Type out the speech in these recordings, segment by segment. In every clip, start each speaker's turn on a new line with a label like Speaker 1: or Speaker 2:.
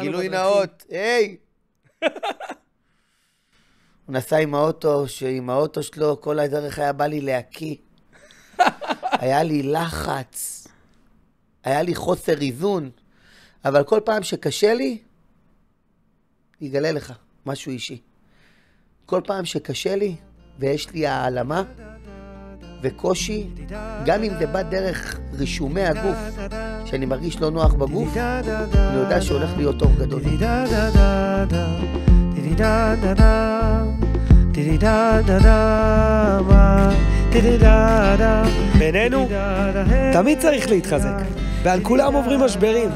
Speaker 1: גילוי נאות, היי! הוא נסע עם האוטו, שעם האוטו שלו כל הדרך היה בא לי להקיא. היה לי לחץ, היה לי חוסר איזון, אבל כל פעם שקשה לי, יגלה לך משהו אישי. כל פעם שקשה לי, ויש לי העלמה וקושי, גם אם זה בא דרך רישומי הגוף, שאני מרגיש לא נוח בגוף, אני יודע שהולך להיות טוב גדול.
Speaker 2: בינינו, תמיד צריך להתחזק, ועל כולם עוברים משברים.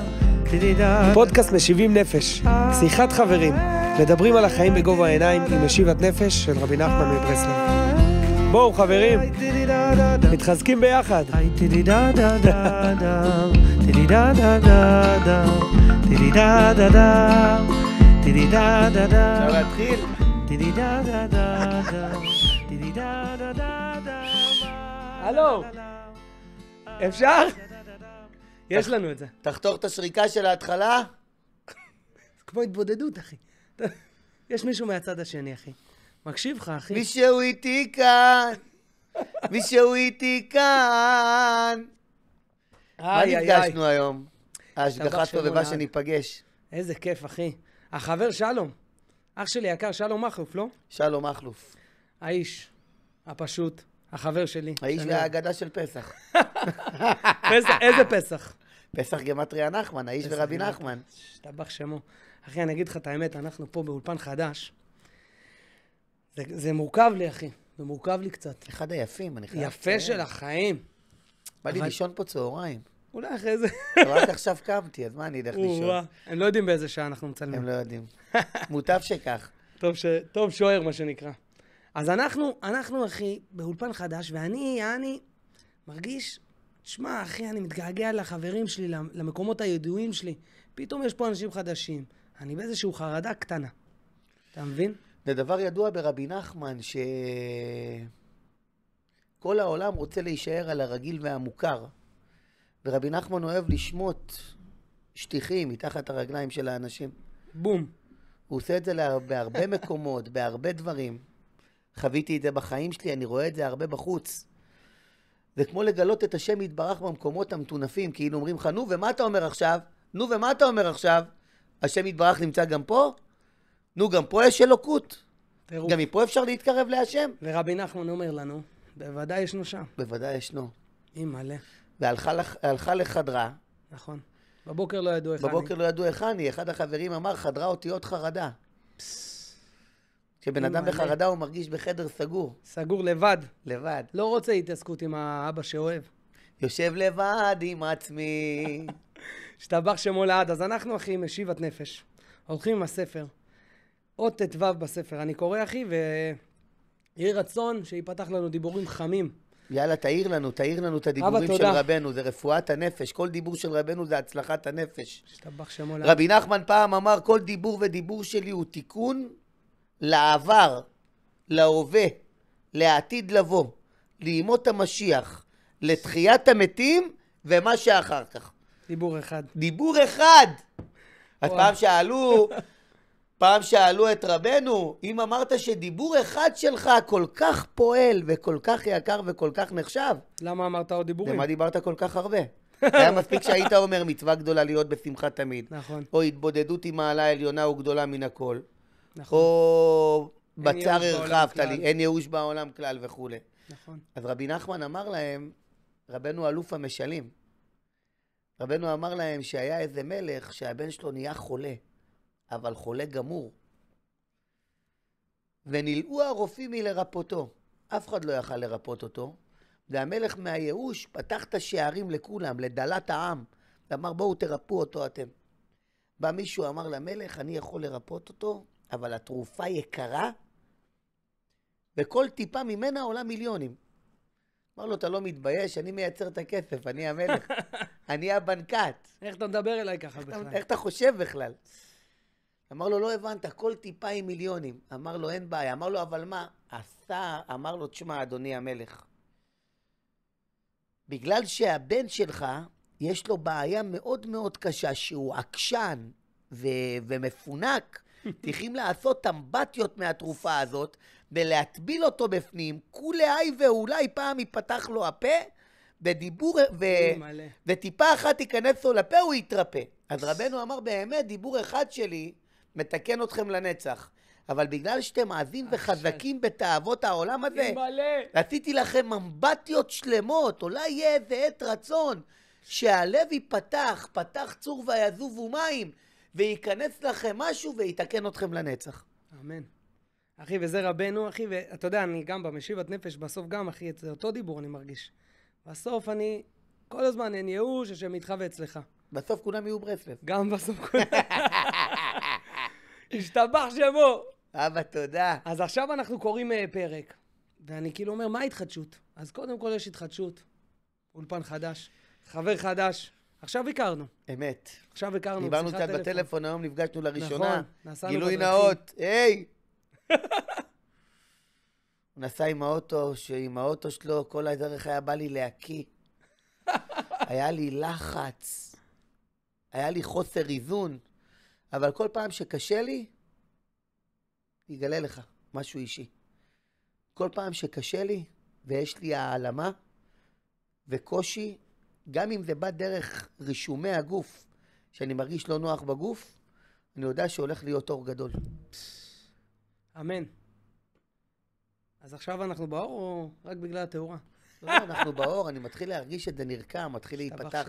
Speaker 2: פודקאסט משיבים נפש, שיחת חברים, מדברים על החיים בגובה העיניים עם משיבת נפש של רבי נחמן מברסלב. בואו חברים, מתחזקים ביחד.
Speaker 1: אפשר להתחיל?
Speaker 2: הלו, אפשר? יש לנו את זה.
Speaker 1: תחתוך את השריקה של ההתחלה.
Speaker 2: כמו התבודדות, אחי. יש מישהו מהצד השני, אחי. מקשיב לך, אחי.
Speaker 1: מישהו איתי כאן. מישהו איתי כאן. מה נפגשנו היום? ההשגחה סובבה שניפגש.
Speaker 2: איזה כיף, אחי. החבר שלום. אח שלי יקר, שלום מחלוף, לא?
Speaker 1: שלום מחלוף.
Speaker 2: האיש, הפשוט, החבר שלי.
Speaker 1: האיש והאגדה של פסח.
Speaker 2: איזה פסח?
Speaker 1: פסח גמטריה נחמן, האיש ורבי נחמן.
Speaker 2: שתבח שמו. אחי, אני אגיד לך את האמת, אנחנו פה באולפן חדש. זה מורכב לי, אחי. זה מורכב לי קצת.
Speaker 1: אחד היפים, אני חייב.
Speaker 2: יפה של החיים.
Speaker 1: בא לי לישון פה צהריים.
Speaker 2: אולי אחרי זה.
Speaker 1: רק עכשיו קמתי, אז מה אני אלך לישון?
Speaker 2: הם לא יודעים באיזה שעה אנחנו מצלמים.
Speaker 1: הם לא יודעים. מוטב שכך.
Speaker 2: טוב שוער, מה שנקרא. אז אנחנו, אחי, באולפן חדש, ואני מרגיש, שמע, אחי, אני מתגעגע לחברים שלי, למקומות הידועים שלי. פתאום יש פה אנשים חדשים. אני באיזשהו חרדה קטנה. אתה מבין?
Speaker 1: זה דבר ידוע ברבי נחמן, שכל העולם רוצה להישאר על הרגיל והמוכר. ורבי נחמן אוהב לשמוט שטיחים מתחת הרגליים של האנשים.
Speaker 2: בום.
Speaker 1: הוא עושה את זה בהרבה מקומות, בהרבה דברים. חוויתי את זה בחיים שלי, אני רואה את זה הרבה בחוץ. זה כמו לגלות את השם יתברך במקומות המטונפים, כאילו אומרים לך, נו ומה אתה אומר עכשיו? נו ומה אתה אומר עכשיו? השם יתברך נמצא גם פה? נו, גם פה יש אלוקות. גם מפה אפשר להתקרב להשם.
Speaker 2: ורבי נחמן אומר לנו, בוודאי ישנו שם.
Speaker 1: בוודאי ישנו.
Speaker 2: מלא.
Speaker 1: והלכה לחדרה.
Speaker 2: נכון. בבוקר לא ידעו איך אני.
Speaker 1: בבוקר לא ידעו איך אני. אחד החברים אמר, חדרה אותיות חרדה. כשבן אדם בחרדה הוא מרגיש בחדר סגור.
Speaker 2: סגור לבד.
Speaker 1: לבד.
Speaker 2: לא רוצה התעסקות עם האבא שאוהב.
Speaker 1: יושב לבד עם עצמי.
Speaker 2: שתבח שמו לעד. אז אנחנו, אחי, משיבת נפש. הולכים עם הספר. עוד תתוו בספר. אני קורא, אחי, ויהי רצון שיפתח לנו דיבורים חמים.
Speaker 1: יאללה, תאיר לנו את הדיבורים של רבנו. זה רפואת הנפש. כל דיבור של רבנו זה הצלחת הנפש.
Speaker 2: שתבח שמו לעד.
Speaker 1: רבי נחמן פעם אמר, כל דיבור ודיבור שלי הוא תיקון לעבר, להווה, לעתיד לבוא, לימות המשיח, לתחיית המתים ומה שאחר כך.
Speaker 2: דיבור אחד.
Speaker 1: דיבור אחד. אז פעם שאלו את רבנו, אם אמרת שדיבור אחד שלך כל כך פועל וכל כך יקר וכל כך נחשב.
Speaker 2: למה אמרת עוד דיבורים?
Speaker 1: למה דיברת כל כך הרבה? היה מספיק שהיית אומר מצווה גדולה להיות בשמחה תמיד.
Speaker 2: נכון.
Speaker 1: או התבודדות עם מעלה עליונה וגדולה מן הכל.
Speaker 2: נכון.
Speaker 1: או בצר הרחבת לי, אין ייאוש בעולם כלל וכו'.
Speaker 2: נכון.
Speaker 1: אז רבי נחמן אמר להם, רבנו אלוף המשלים, רבנו אמר להם שהיה איזה מלך שהבן שלו נהיה חולה, אבל חולה גמור. ונלאו הרופאים מלרפותו. אף אחד לא יכל לרפות אותו. והמלך מהייאוש פתח את השערים לכולם, לדלת העם. ואמר, בואו תרפו אותו אתם. בא מישהו אמר למלך, אני יכול לרפות אותו, אבל התרופה יקרה, וכל טיפה ממנה עולה מיליונים. אמר לו, אתה לא מתבייש, אני מייצר את הכסף, אני המלך, אני הבנקת.
Speaker 2: איך אתה מדבר אליי ככה בכלל?
Speaker 1: איך אתה חושב בכלל? אמר לו, לא הבנת, כל טיפה עם מיליונים. אמר לו, אין בעיה. אמר לו, אבל מה? אמר לו, תשמע, אדוני המלך, בגלל שהבן שלך, יש לו בעיה מאוד מאוד קשה, שהוא עקשן, ומפונק, צריכים לעשות אמבטיות מהתרופה הזאת, ולהטביל אותו בפנים, כולי ואולי פעם ייפתח לו הפה, בדיבור, וטיפה אחת ייכנס לו לפה, הוא יתרפא. אז רבנו אמר באמת, דיבור אחד שלי מתקן אתכם לנצח. אבל בגלל שאתם עזים וחזקים בתאוות העולם הזה, עשיתי לכם אמבטיות שלמות, אולי יהיה איזה עת רצון, שהלב ייפתח, פתח צור ויזובו מים, וייכנס לכם משהו ויתקן אתכם לנצח.
Speaker 2: אמן. אחי, וזה רבנו, אחי, ואתה יודע, אני גם במשיבת נפש, בסוף גם, אחי, את אותו דיבור אני מרגיש. בסוף אני, כל הזמן אין ייאוש, השם איתך ואצלך.
Speaker 1: בסוף כולם יהיו ברסלב.
Speaker 2: גם בסוף כולם. השתבח שמו.
Speaker 1: אבא, תודה.
Speaker 2: אז עכשיו אנחנו קוראים פרק, ואני כאילו אומר, מה ההתחדשות? אז קודם כל יש התחדשות, אולפן חדש, חבר חדש, עכשיו הכרנו.
Speaker 1: אמת.
Speaker 2: עכשיו הכרנו.
Speaker 1: דיברנו קצת בטלפון, היום נפגשנו לראשונה.
Speaker 2: נכון.
Speaker 1: גילוי נאות, היי! הוא נסע עם האוטו, שעם האוטו שלו כל הדרך היה בא לי להקיא. היה לי לחץ, היה לי חוסר איזון, אבל כל פעם שקשה לי, יגלה לך משהו אישי. כל פעם שקשה לי, ויש לי העלמה וקושי, גם אם זה בא דרך רישומי הגוף, שאני מרגיש לא נוח בגוף, אני יודע שהולך להיות אור גדול.
Speaker 2: אמן. אז עכשיו אנחנו באור או רק בגלל התאורה?
Speaker 1: לא, אנחנו באור, אני מתחיל להרגיש את זה נרקם, מתחיל להיפתח.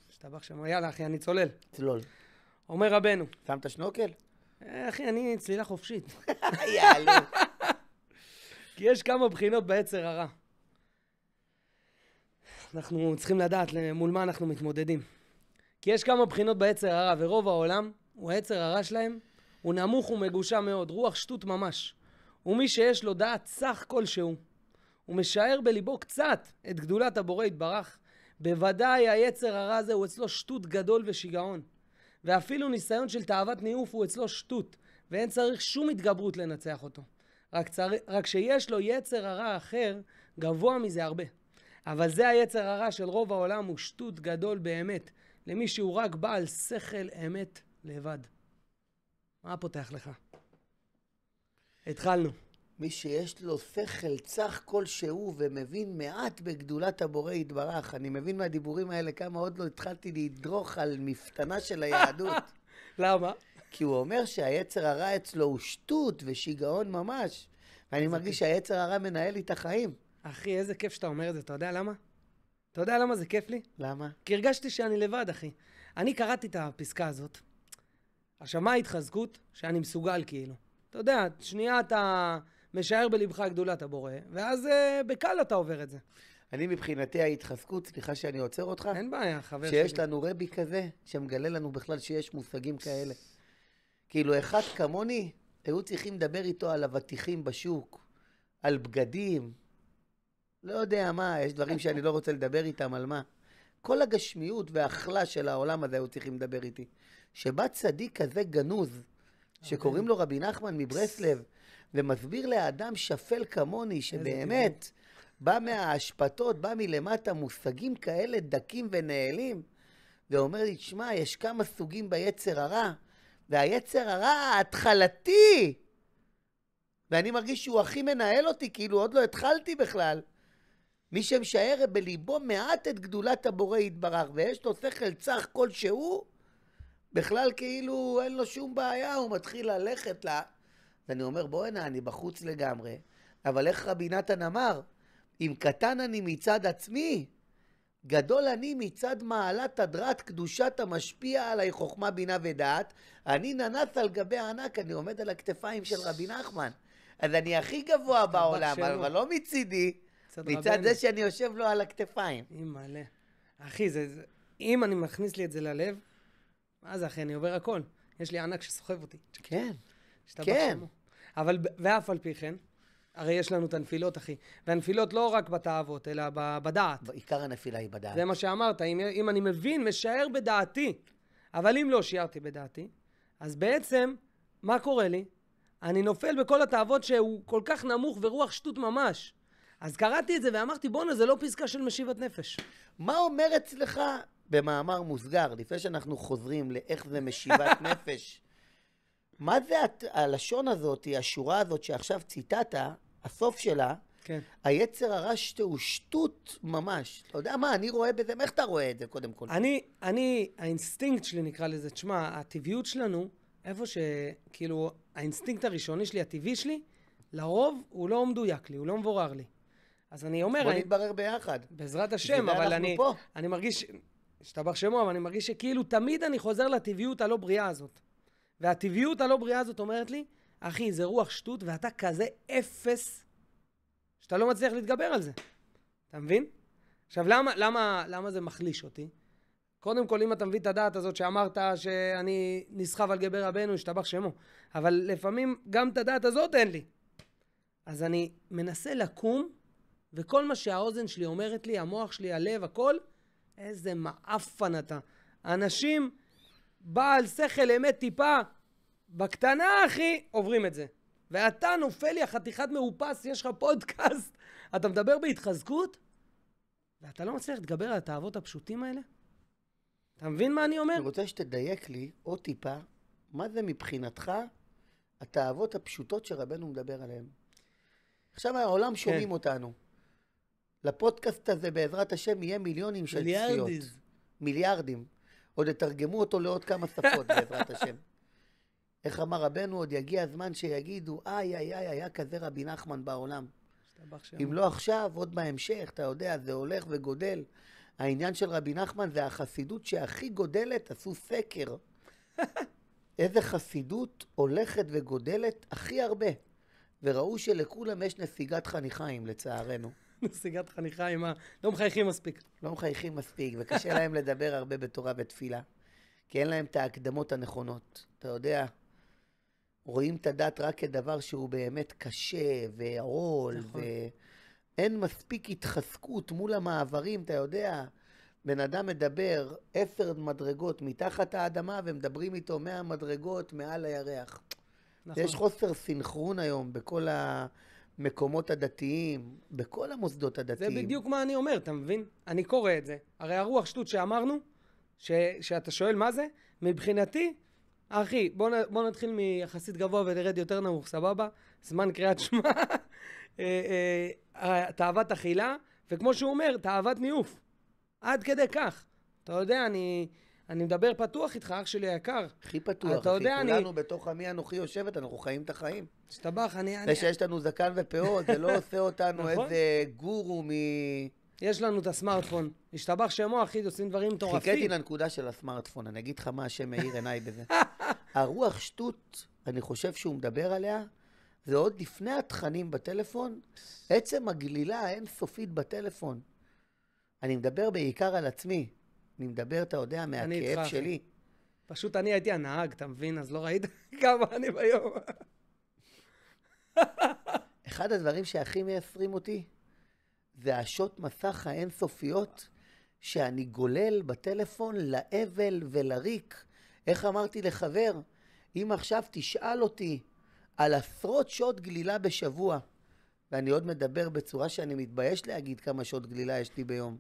Speaker 2: השתבח שמו. יאללה, אחי, אני צולל.
Speaker 1: צלול.
Speaker 2: אומר רבנו.
Speaker 1: שמת שנוקל?
Speaker 2: אחי, אני צלילה חופשית.
Speaker 1: יאללה.
Speaker 2: כי יש כמה בחינות ביצר הרע. אנחנו צריכים לדעת מול מה אנחנו מתמודדים. כי יש כמה בחינות ביצר הרע, ורוב העולם, היצר הרע שלהם, הוא נמוך ומגושם מאוד, רוח שטות ממש. ומי שיש לו דעת סך כלשהו, הוא משער בליבו קצת את גדולת הבורא יתברך, בוודאי היצר הרע הזה הוא אצלו שטות גדול ושיגעון. ואפילו ניסיון של תאוות ניאוף הוא אצלו שטות, ואין צריך שום התגברות לנצח אותו. רק שיש לו יצר הרע אחר, גבוה מזה הרבה. אבל זה היצר הרע של רוב העולם, הוא שטות גדול באמת, למי שהוא רק בעל שכל אמת לבד. מה פותח לך? התחלנו.
Speaker 1: מי שיש לו שכל צח כלשהו ומבין מעט בגדולת הבורא יתברך. אני מבין מהדיבורים האלה כמה עוד לא התחלתי לדרוך על מפתנה של היהדות.
Speaker 2: למה?
Speaker 1: כי הוא אומר שהיצר הרע אצלו הוא שטות ושיגעון ממש. ואני מרגיש שהיצר הרע מנהל לי את החיים.
Speaker 2: אחי, איזה כיף שאתה אומר את זה. אתה יודע למה? אתה יודע למה זה כיף לי?
Speaker 1: למה?
Speaker 2: כי הרגשתי שאני לבד, אחי. אני קראתי את הפסקה הזאת. עכשיו, מה ההתחזקות? שאני מסוגל כאילו. אתה יודע, שנייה אתה משער בלבך גדולת הבורא, ואז בקל אתה עובר את זה.
Speaker 1: אני מבחינתי ההתחזקות, סליחה שאני עוצר אותך.
Speaker 2: אין בעיה, חבר
Speaker 1: שלי. שיש לנו רבי כזה, שמגלה לנו בכלל שיש מושגים כאלה. כאילו, אחד כמוני, היו צריכים לדבר איתו על אבטיחים בשוק, על בגדים, לא יודע מה, יש דברים שאני לא רוצה לדבר איתם על מה. כל הגשמיות והאכלה של העולם הזה היו צריכים לדבר איתי. שבא צדיק כזה גנוז, שקוראים לו רבי נחמן מברסלב, ומסביר לאדם שפל כמוני, שבאמת בא מההשפטות, בא מלמטה מושגים כאלה דקים ונעלים, ואומר לי, תשמע, יש כמה סוגים ביצר הרע, והיצר הרע ההתחלתי, ואני מרגיש שהוא הכי מנהל אותי, כאילו עוד לא התחלתי בכלל. מי שמשער בליבו מעט את גדולת הבורא יתברך, ויש לו שכל צח כלשהו, בכלל כאילו אין לו שום בעיה, הוא מתחיל ללכת לה. ואני אומר, בוא הנה, אני בחוץ לגמרי. אבל איך רבי נתן אמר, אם קטן אני מצד עצמי, גדול אני מצד מעלת הדרת קדושת המשפיע עליי חוכמה בינה ודעת, אני ננס על גבי הענק, אני עומד על הכתפיים של רבי נחמן. אז אני הכי גבוה בעולם, אבל לא מצידי, מצד זה שאני יושב לו על הכתפיים.
Speaker 2: מלא. אחי, אם אני מכניס לי את זה ללב, מה זה אחי, אני עובר הכל. יש לי ענק שסוחב אותי.
Speaker 1: כן,
Speaker 2: כן. אבל, ואף על פי כן, הרי יש לנו את הנפילות, אחי. והנפילות לא רק בתאוות, אלא בדעת.
Speaker 1: בעיקר הנפילה היא בדעת.
Speaker 2: זה מה שאמרת, אם אני מבין, משער בדעתי. אבל אם לא שיערתי בדעתי, אז בעצם, מה קורה לי? אני נופל בכל התאוות שהוא כל כך נמוך ורוח שטות ממש. אז קראתי את זה ואמרתי, בוא'נה, זה לא פסקה של משיבת נפש.
Speaker 1: מה אומר אצלך במאמר מוסגר, לפני שאנחנו חוזרים לאיך זה משיבת נפש, מה זה הלשון הזאת, השורה הזאת שעכשיו ציטטת, הסוף שלה,
Speaker 2: כן.
Speaker 1: היצר הרע הוא שטות ממש. אתה יודע מה, אני רואה בזה, איך אתה רואה את זה קודם כל?
Speaker 2: האינסטינקט שלי נקרא לזה, תשמע, הטבעיות שלנו, איפה שכאילו, האינסטינקט הראשוני שלי, הטבעי שלי, לרוב הוא לא מדויק לי, הוא לא מבורר לי. אז אני אומר...
Speaker 1: בוא נתברר ביחד.
Speaker 2: בעזרת השם, אבל אני מרגיש, השתבח שמו, אבל אני מרגיש שכאילו תמיד אני חוזר לטבעיות הלא בריאה הזאת. והטבעיות הלא בריאה הזאת אומרת לי, אחי, זה רוח שטות, ואתה כזה אפס, שאתה לא מצליח להתגבר על זה. אתה מבין? עכשיו, למה זה מחליש אותי? קודם כל, אם אתה מביא את הדעת הזאת שאמרת שאני נסחב על גבי רבנו, השתבח שמו. אבל לפעמים גם את הדעת הזאת אין לי. אז אני מנסה לקום, וכל מה שהאוזן שלי אומרת לי, המוח שלי, הלב, הכל, איזה מאפן אתה. אנשים, בעל שכל אמת טיפה, בקטנה, אחי, עוברים את זה. ואתה נופל לי החתיכת מאופס, יש לך פודקאסט, אתה מדבר בהתחזקות, ואתה לא מצליח להתגבר על התאוות הפשוטים האלה? אתה מבין מה אני אומר?
Speaker 1: אני רוצה שתדייק לי עוד טיפה, מה זה מבחינתך התאוות הפשוטות שרבנו מדבר עליהן? עכשיו העולם שומעים אותנו. לפודקאסט הזה בעזרת השם יהיה מיליונים של צפיות. מיליארדים. עוד יתרגמו אותו לעוד כמה שפות בעזרת השם. איך אמר רבנו, עוד יגיע הזמן שיגידו, היה כזה רבי נחמן בעולם. אם לא עכשיו, עוד בהמשך, אתה יודע, זה הולך וגודל. העניין של רבי נחמן זה החסידות שהכי גודלת, עשו סקר. איזה חסידות הולכת וגודלת הכי הרבה. וראו שלכולם יש נסיגת חניכיים, לצערנו.
Speaker 2: נסיגת חניכיים, לא מחייכים מספיק.
Speaker 1: לא מחייכים מספיק, וקשה להם לדבר הרבה בתורה ותפילה. כי אין להם את ההקדמות הנכונות. אתה יודע, רואים את הדת רק כדבר שהוא באמת קשה ועול, נכון. ואין מספיק התחזקות מול המעברים, אתה יודע. בן אדם מדבר 10 מדרגות מתחת האדמה, ומדברים איתו 100 מדרגות מעל הירח. נכון. יש חוסר סינכרון היום בכל המקומות הדתיים, בכל המוסדות הדתיים.
Speaker 2: זה בדיוק מה אני אומר, אתה מבין? אני קורא את זה. הרי הרוח שטות שאמרנו, שאתה שואל מה זה, מבחינתי, אחי, בוא נתחיל מיחסית גבוה ונרד יותר נמוך, סבבה? זמן קריאת שמע, תאוות אכילה, וכמו שהוא אומר, תאוות מיוף. עד כדי כך. אתה יודע, אני מדבר פתוח איתך, אח שלי היקר.
Speaker 1: הכי פתוח, אחי. כולנו בתוך עמי אנוכי יושבת, אנחנו חיים את החיים.
Speaker 2: שתבח,
Speaker 1: זה שיש לנו זקן ופאות, זה לא עושה אותנו איזה גורו
Speaker 2: יש לנו את הסמארטפון. השתבח שמו, אחי, עושים דברים מטורפים.
Speaker 1: חיכיתי לנקודה של הסמארטפון, אני אגיד לך מה השם מאיר עיניי בזה. הרוח שטות, אני חושב שהוא מדבר עליה, זה עוד לפני התכנים בטלפון, עצם הגלילה האינסופית בטלפון. אני מדבר בעיקר על עצמי. אני מדבר, אתה יודע, מהכאב שלי.
Speaker 2: פשוט אני הייתי הנהג, אתה מבין? אז לא ראית כמה אני ביום.
Speaker 1: אחד הדברים שהכי מייסרים אותי, זה השוט מסך האינסופיות, שאני גולל בטלפון לאבל ולריק. איך אמרתי לחבר? אם עכשיו תשאל אותי על 10 שעות גלילה בשבוע, ואני עוד מדבר בצורה שאני מתבייש להגיד כמה שעות גלילה יש לי ביום.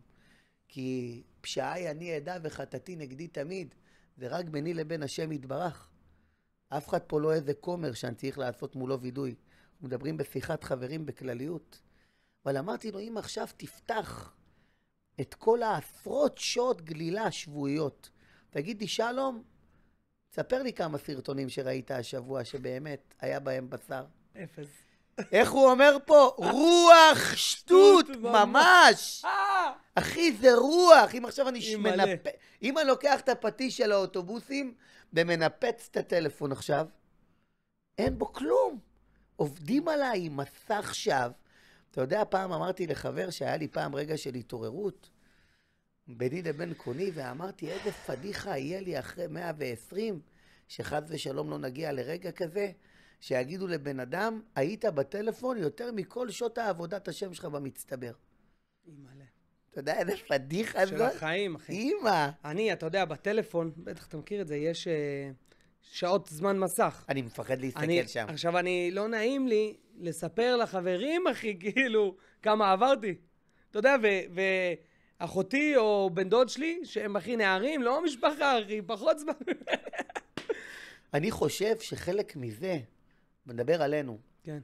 Speaker 1: כי פשעי אני עדה וחטאתי נגדי תמיד, זה רק ביני לבין השם יתברך. אף אחד פה לא איזה כומר שאני צריך לעשות מולו וידוי. מדברים בשיחת חברים בכלליות. אבל אמרתי לו, אם עכשיו תפתח את כל 10 שעות גלילה שבועיות, תגיד לי שלום, תספר לי כמה סרטונים שראית השבוע שבאמת היה בהם בשר.
Speaker 2: 0.
Speaker 1: איך הוא אומר פה? רוח שטות, ממש. אחי, זה רוח. אם עכשיו אני אם אני לוקח את הפטיש של האוטובוסים ומנפץ את הטלפון עכשיו, אין בו כלום. עובדים עליי עם מסך שווא. אתה יודע, פעם אמרתי לחבר שהיה לי פעם רגע של התעוררות, ביני לבין קוני, ואמרתי, איזה פדיחה יהיה לי אחרי 120, שחד ושלום לא נגיע לרגע כזה, שיגידו לבן אדם, היית בטלפון יותר מכל שעות העבודת השם שלך במצטבר.
Speaker 2: אימא'לה.
Speaker 1: אתה יודע, איזה פדיחה זאת?
Speaker 2: של החיים, אחי.
Speaker 1: אימא.
Speaker 2: אתה יודע, בטלפון, בטח אתה מכיר את זה, יש שעות זמן מסך.
Speaker 1: אני מפחד להסתכל שם.
Speaker 2: עכשיו, לא נעים לי לספר לחברים, אחי, כאילו, כמה עברתי. אתה יודע, אחותי או בן דוד שלי, שהם הכי נערים, לא משפחה, אחי, פחות זמן.
Speaker 1: אני חושב שחלק מזה, מדבר עלינו,
Speaker 2: כן.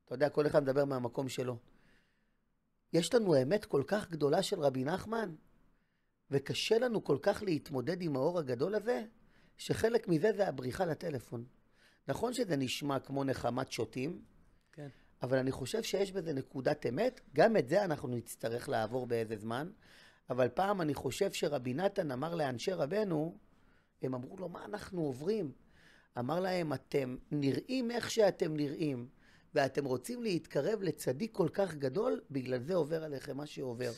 Speaker 1: אתה יודע, כל אחד מדבר מהמקום שלו. יש לנו אמת כל כך גדולה של רבי נחמן, וקשה לנו כל כך להתמודד עם האור הגדול הזה, שחלק מזה זה הבריחה לטלפון. נכון שזה נשמע כמו נחמת שוטים,
Speaker 2: כן.
Speaker 1: אבל אני חושב שיש בזה נקודת אמת, גם את זה אנחנו נצטרך לעבור באיזה זמן, אבל פעם אני חושב שרבי נתן אמר לאנשי רבנו, הם אמרו לו, מה אנחנו עוברים? אמר להם, אתם נראים איך שאתם נראים, ואתם רוצים להתקרב לצדיק כל כך גדול, בגלל זה עובר עליכם מה שעובר.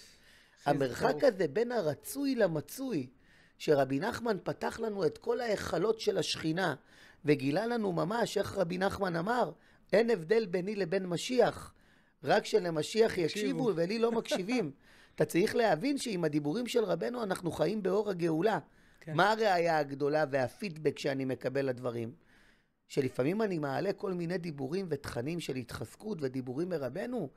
Speaker 1: המרחק הזה בין הרצוי למצוי, שרבי נחמן פתח לנו את כל ההיכלות של השכינה, וגילה לנו ממש, איך רבי נחמן אמר, אין הבדל ביני לבין משיח, רק שלמשיח יקשיבו ולי לא מקשיבים. אתה צריך להבין שעם הדיבורים של רבנו אנחנו חיים באור הגאולה. כן. מה הראייה הגדולה והפידבק שאני מקבל לדברים? שלפעמים אני מעלה כל מיני דיבורים ותכנים של התחזקות ודיבורים מרבנו,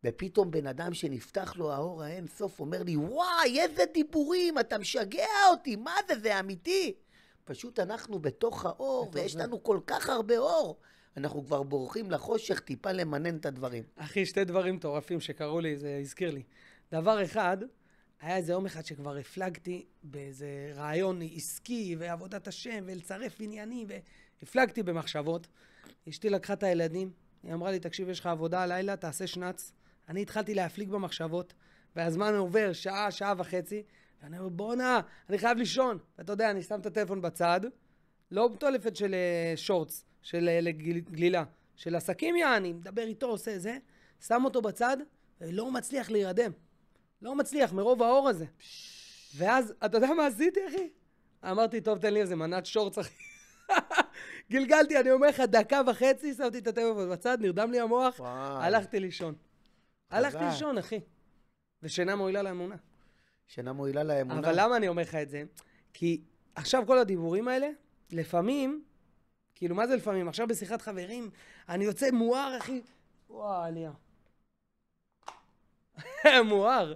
Speaker 1: ופתאום בן אדם שנפתח לו האור האין סוף אומר לי, וואי, איזה דיבורים, אתה משגע אותי, מה זה, זה אמיתי. פשוט אנחנו בתוך האור, ויש לנו כל כך הרבה אור. אנחנו כבר בורחים לחושך טיפה למנן את הדברים.
Speaker 2: אחי, שתי דברים מטורפים שקראו לי, זה הזכיר לי. דבר אחד, היה איזה יום אחד שכבר הפלגתי באיזה רעיון עסקי ועבודת השם ולצרף עניינים, והפלגתי במחשבות. אשתי לקחה את הילדים, היא אמרה לי, תקשיב, יש לך עבודה הלילה, תעשה שנץ. אני התחלתי להפליג במחשבות, והזמן עובר שעה, שעה וחצי, ואני אומר, בוא'נה, אני חייב לישון. ואתה יודע, אני שם את הטלפון בצד, לא בטולפת של שורטס, של גלילה, של עסקים יעני, מדבר איתו, עושה זה, שם אותו בצד, ולא מצליח להירדם. לא מצליח, מרוב האור הזה. ואז, אתה יודע מה עשיתי, אחי? אמרתי, טוב, תן לי איזה מנת שורטס, אחי. גלגלתי, אני אומר לך, דקה וחצי, שמתי את הטלפון בצד, נרדם לי המוח, הלכתי לישון. הלכתי לישון, אחי. ושינה מועילה לאמונה.
Speaker 1: שינה מועילה לאמונה.
Speaker 2: אבל למה אני אומר לך את זה? כי עכשיו כל הדיבורים האלה, לפעמים, כאילו מה זה לפעמים? עכשיו בשיחת חברים, אני יוצא מואר, אחי. וואו, עלייה. מואר.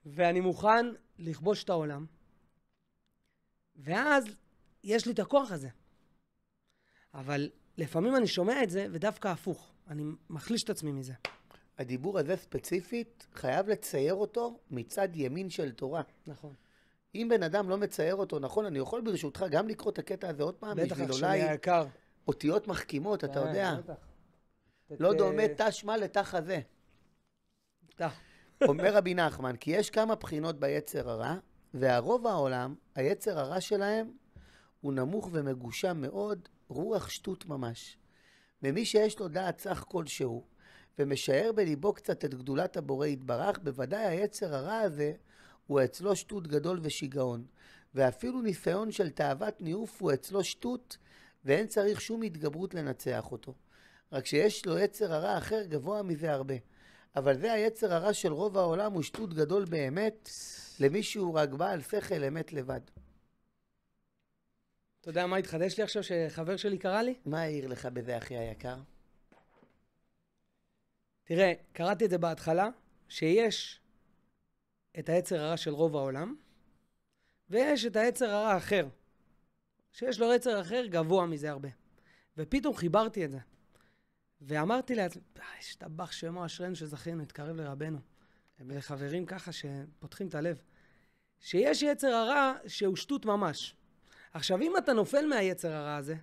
Speaker 2: ואני מוכן לכבוש את העולם. ואז יש לי את הכוח הזה. אבל לפעמים אני שומע את זה, ודווקא הפוך. אני מחליש את עצמי מזה.
Speaker 1: הדיבור הזה ספציפית, חייב לצייר אותו מצד ימין של תורה.
Speaker 2: נכון.
Speaker 1: אם בן אדם לא מצייר אותו, נכון, אני יכול ברשותך גם לקרוא את הקטע הזה עוד פעם,
Speaker 2: בשביל אולי
Speaker 1: אותיות מחכימות, אתה יודע. לא דומה תשמע לתח הזה. אומר רבי נחמן, כי יש כמה בחינות ביצר הרע, והרוב העולם, היצר הרע שלהם, הוא נמוך ומגושם מאוד, רוח שטות ממש. ומי שיש לו דעת סך כלשהו, ומשער בליבו קצת את גדולת הבורא יתברך, בוודאי היצר הרע הזה, הוא אצלו שטות גדול ושיגעון. ואפילו ניסיון של תאוות ניאוף הוא אצלו שטות, ואין צריך שום התגברות לנצח אותו. רק שיש לו יצר הרע אחר גבוה מזה הרבה. אבל זה היצר הרע של רוב העולם, הוא שטות גדול באמת, למי שהוא רק בעל שכל אמת לבד.
Speaker 2: אתה יודע מה התחדש לי עכשיו שחבר שלי קרא לי?
Speaker 1: מה העיר לך בזה, אחי היקר?
Speaker 2: תראה, קראתי את זה בהתחלה, שיש את היצר הרע של רוב העולם, ויש את היצר הרע האחר, שיש לו יצר אחר גבוה מזה הרבה. ופתאום חיברתי את זה. ואמרתי לעצמי, השתבח שמו אשרנו שזכינו, נתקרב לרבנו. ולחברים ככה שפותחים את הלב. שיש יצר הרע שהוא שטות ממש. עכשיו, אם אתה נופל מהיצר הרע הזה,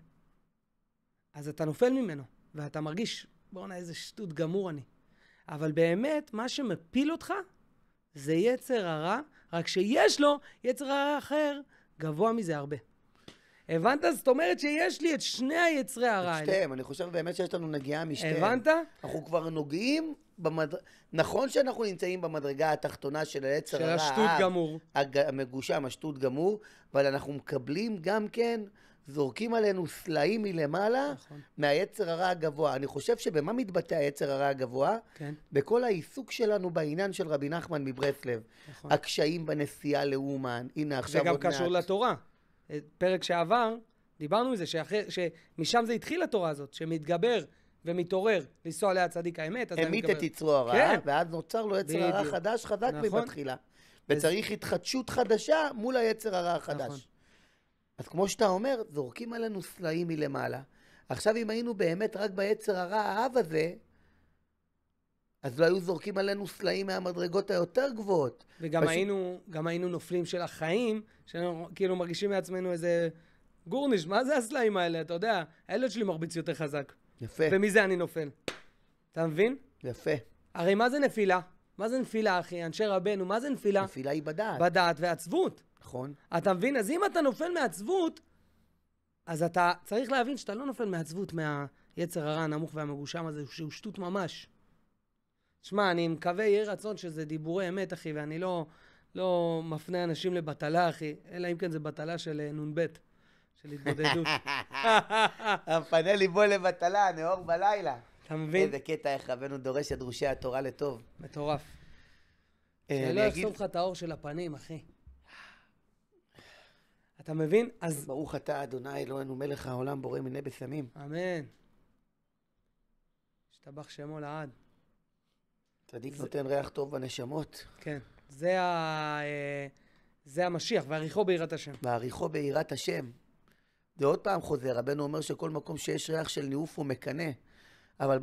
Speaker 2: אז אתה נופל ממנו, ואתה מרגיש, בוא'נה, איזה שטות גמור אני. אבל באמת, מה שמפיל אותך, זה יצר הרע, רק שיש לו יצר הרע אחר, גבוה מזה הרבה. הבנת? זאת אומרת שיש לי את שני היצרי הרע האלה.
Speaker 1: שתיהם, אני חושב באמת שיש לנו נגיעה משתיהם.
Speaker 2: הבנת?
Speaker 1: אנחנו כבר נוגעים, נכון שאנחנו נמצאים במדרגה התחתונה של היצר הרע.
Speaker 2: של השטות גמור.
Speaker 1: המגושם, השטות גמור, אבל אנחנו מקבלים גם כן, זורקים עלינו סלעים מלמעלה, נכון. מהיצר הרע הגבוה. אני חושב שבמה מתבטא היצר הרע הגבוה?
Speaker 2: כן.
Speaker 1: בכל העיסוק שלנו בעניין של רבי נחמן מברסלב. נכון. הקשיים בנסיעה לאומן. הנה עכשיו
Speaker 2: זה גם קשור לתורה. פרק שעבר, דיברנו מזה, שמשם זה התחיל התורה הזאת, שמתגבר ומתעורר לנסוע ליד צדיק האמת.
Speaker 1: המית את יצרו הרע,
Speaker 2: כן.
Speaker 1: ואז נוצר לו יצר הרע חדש, חזק מבתחילה. וצריך התחדשות חדשה מול היצר הרע החדש.
Speaker 2: נכון.
Speaker 1: אז כמו שאתה אומר, זורקים עלינו סלעים מלמעלה. עכשיו אם היינו באמת רק ביצר הרע האב הזה, אז לא היו זורקים עלינו סלעים מהמדרגות היותר גבוהות.
Speaker 2: וגם גם היינו נופלים של החיים, שכאילו מרגישים מעצמנו איזה גורניש, מה זה הסלעים האלה? אתה יודע, הילד שלי מרביץ יותר חזק.
Speaker 1: יפה.
Speaker 2: ומזה אני נופל. אתה מבין?
Speaker 1: יפה.
Speaker 2: הרי מה זה נפילה? מה זה נפילה, אחי? אנשי רבנו, מה זה נפילה?
Speaker 1: נפילה היא בדעת.
Speaker 2: בדעת ועצבות.
Speaker 1: נכון.
Speaker 2: אתה מבין? אז אם אתה נופל מעצבות, אז אתה צריך להבין שאתה לא נופל מעצבות מהיצר הרע הנמוך והמגושם הזה, שהוא שטות ממש. שמע, אני מקווה יהיה רצון שזה דיבורי אמת, אחי, ואני לא מפנה אנשים לבטלה, אחי, אלא אם כן זה בטלה של נ"ב, של התבודדות.
Speaker 1: המפנה ליבו לבטלה, נאור בלילה.
Speaker 2: אתה מבין?
Speaker 1: איזה קטע איך רבנו דורש את דרושי התורה לטוב.
Speaker 2: מטורף. שלא יחשוף לך את האור של הפנים, אחי. אתה מבין? אז...
Speaker 1: ברוך אתה, אדוני אלוהינו מלך העולם בורא מיני בשמים.
Speaker 2: אמן. השתבח שמו לעד.
Speaker 1: צדיק נותן ריח טוב בנשמות.
Speaker 2: כן. זה המשיח, ועריכו ביראת השם.
Speaker 1: ועריכו ביראת השם. זה עוד פעם חוזר, רבנו אומר שכל מקום שיש ריח של ניאוף הוא מקנה. אבל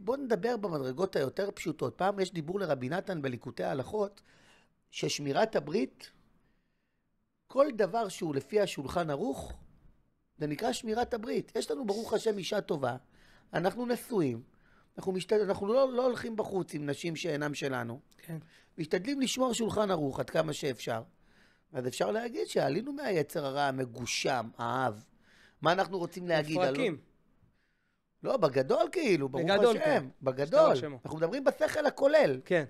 Speaker 1: בוא נדבר במדרגות היותר פשוטות. פעם יש דיבור לרבי נתן בליקוטי ההלכות, ששמירת הברית, כל דבר שהוא לפי השולחן ערוך, זה נקרא שמירת הברית. יש לנו ברוך השם אישה טובה, אנחנו נשואים, אנחנו לא הולכים בחוץ עם נשים שאינם שלנו.
Speaker 2: כן.
Speaker 1: משתדלים לשמור שולחן ערוך עד כמה שאפשר. אז אפשר להגיד שעלינו מהיצר הרע המגושם, האב. מה אנחנו רוצים להגיד?
Speaker 2: מפרקים.
Speaker 1: לא, בגדול כאילו, ברוך השם.
Speaker 2: כן.
Speaker 1: בגדול. אנחנו מדברים בשכל הכולל.
Speaker 2: כן.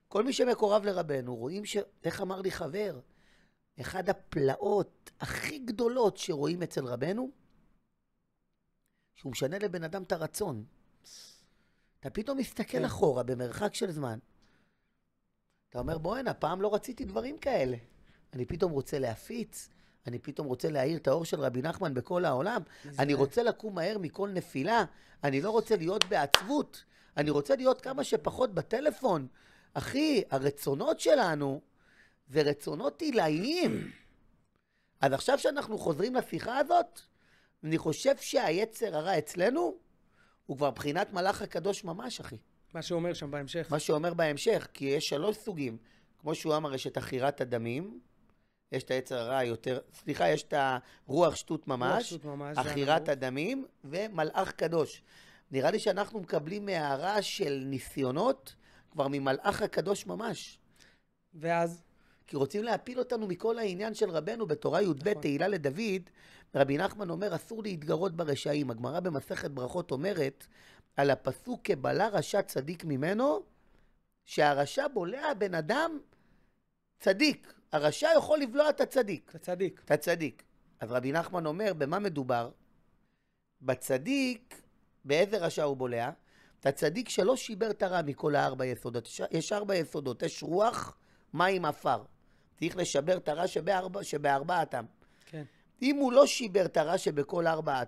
Speaker 1: כל מי שמקורב לרבנו, רואים איך אמר לי חבר, אחד הפלאות הכי גדולות שרואים אצל רבנו, שהוא משנה לבן אדם את הרצון. אתה פתאום מסתכל אחורה במרחק של זמן. אתה אומר, בוא הנה, פעם לא רציתי דברים כאלה. אני פתאום רוצה להפיץ, אני פתאום רוצה להאיר את האור של רבי נחמן בכל העולם. אני רוצה לקום מהר מכל נפילה, אני לא רוצה להיות בעצבות, אני רוצה להיות כמה שפחות בטלפון. אחי, הרצונות שלנו זה רצונות עילאיים. אז עכשיו שאנחנו חוזרים לשיחה הזאת, אני חושב שהיצר הרע אצלנו, הוא כבר בחינת מלאך הקדוש ממש, אחי.
Speaker 2: מה שהוא אומר שם בהמשך.
Speaker 1: מה שהוא אומר בהמשך, כי יש 3 סוגים. כמו שהוא אמר, יש את אכירת הדמים, יש את היצר הרע יותר, סליחה, יש את הרוח שטות ממש, אכירת הדמים ומלאך קדוש. נראה לי שאנחנו מקבלים מהערה של ניסיונות, כבר ממלאך הקדוש ממש.
Speaker 2: ואז?
Speaker 1: כי רוצים להפיל אותנו מכל העניין של רבנו בתורה י"ב תהילה לדוד. רבי נחמן אומר, אסור להתגרות ברשעים. הגמרא במסכת ברכות אומרת, על הפסוק כבלה רשע צדיק ממנו, שהרשע בולע בן אדם צדיק. הרשע יכול לבלוע את הצדיק.
Speaker 2: את הצדיק.
Speaker 1: אז רבי נחמן אומר, במה מדובר? בצדיק, באיזה רשע הוא בולע? את הצדיק שלא שיבר את הרע מכל 4 יסודות. יש 4 יסודות, יש רוח, מים, עפר. צריך לשבר את הרע שבארבעתם.
Speaker 2: כן.
Speaker 1: אם הוא לא שיבר את הרע שבכל 4,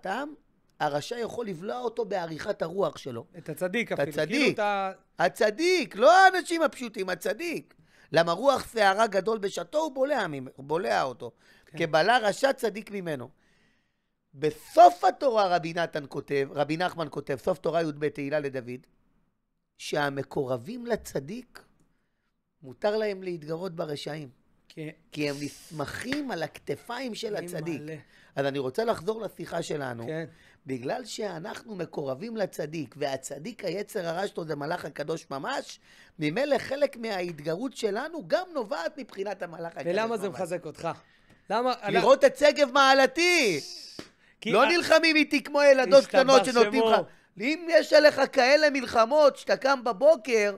Speaker 1: הרשע יכול לבלוע אותו בעריכת הרוח שלו.
Speaker 2: את הצדיק אפילו.
Speaker 1: הצדיק, הצדיק, לא האנשים הפשוטים, הצדיק. למה רוח שערה גדול בשעתו הוא בולע אותו. כן. כבלה רשע צדיק ממנו. בסוף התורה רבי נחמן כותב, סוף תורה י"ב תהילה לדוד, שהמקורבים לצדיק, מותר להם להתגרות ברשעים. כי הם נסמכים על הכתפיים של הצדיק. אז אני רוצה לחזור לשיחה שלנו.
Speaker 2: כן.
Speaker 1: בגלל שאנחנו מקורבים לצדיק, והצדיק היצר הרע שלו זה מלאך הקדוש ממש, ממילא חלק מההתגרות שלנו גם נובעת מבחינת המלאך הקדוש ממש.
Speaker 2: ולמה זה מחזק אותך? למה?
Speaker 1: לראות את שגב מעלתי. לא נלחמים איתי כמו ילדות קטנות שנותנים לך. אם יש עליך כאלה מלחמות שאתה קם בבוקר,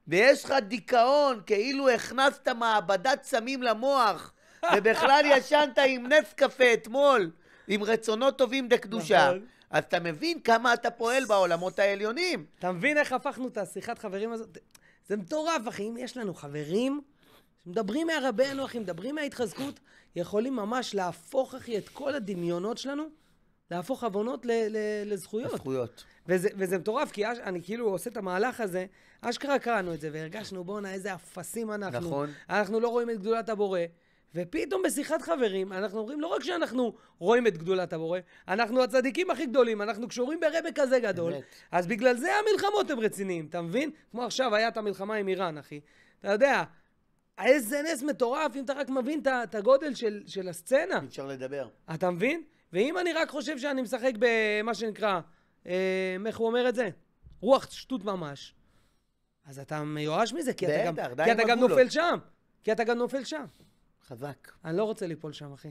Speaker 1: ויש לך דיכאון, כאילו הכנסת מעבדת סמים למוח, ובכלל ישנת עם נס קפה אתמול, עם רצונות טובים דקדושה. אז אתה מבין כמה אתה פועל בעולמות העליונים.
Speaker 2: אתה מבין איך הפכנו את השיחת חברים הזאת? זה מטורף, אחי. אם יש לנו חברים שמדברים מהרבנו, אחי, מדברים מההתחזקות, יכולים ממש להפוך, אחי, את כל הדמיונות שלנו להפוך עוונות לזכויות.
Speaker 1: לזכויות.
Speaker 2: וזה מטורף, כי אני כאילו עושה את המהלך הזה, אשכרה קראנו את זה, והרגשנו, בואנה, איזה אפסים אנחנו.
Speaker 1: נכון.
Speaker 2: אנחנו לא רואים את גדולת הבורא, ופתאום בשיחת חברים, אנחנו אומרים, לא רק שאנחנו רואים את גדולת הבורא, אנחנו הצדיקים הכי גדולים, אנחנו קשורים ברבע כזה גדול, אז בגלל זה המלחמות הם רציניים, אתה מבין? כמו עכשיו היה את המלחמה עם איראן, אחי. אתה יודע, איזה נס מטורף, אם אתה רק מבין את הגודל של הסצנה.
Speaker 1: אפשר לדבר.
Speaker 2: אתה מבין? ואם אני רק חושב שאני משחק במה שנקרא, איך הוא אומר את זה? רוח שטות ממש. אז אתה מיואש מזה, כי אתה גם נופל שם. כי אתה גם נופל שם.
Speaker 1: חזק.
Speaker 2: אני לא רוצה ליפול שם, אחי.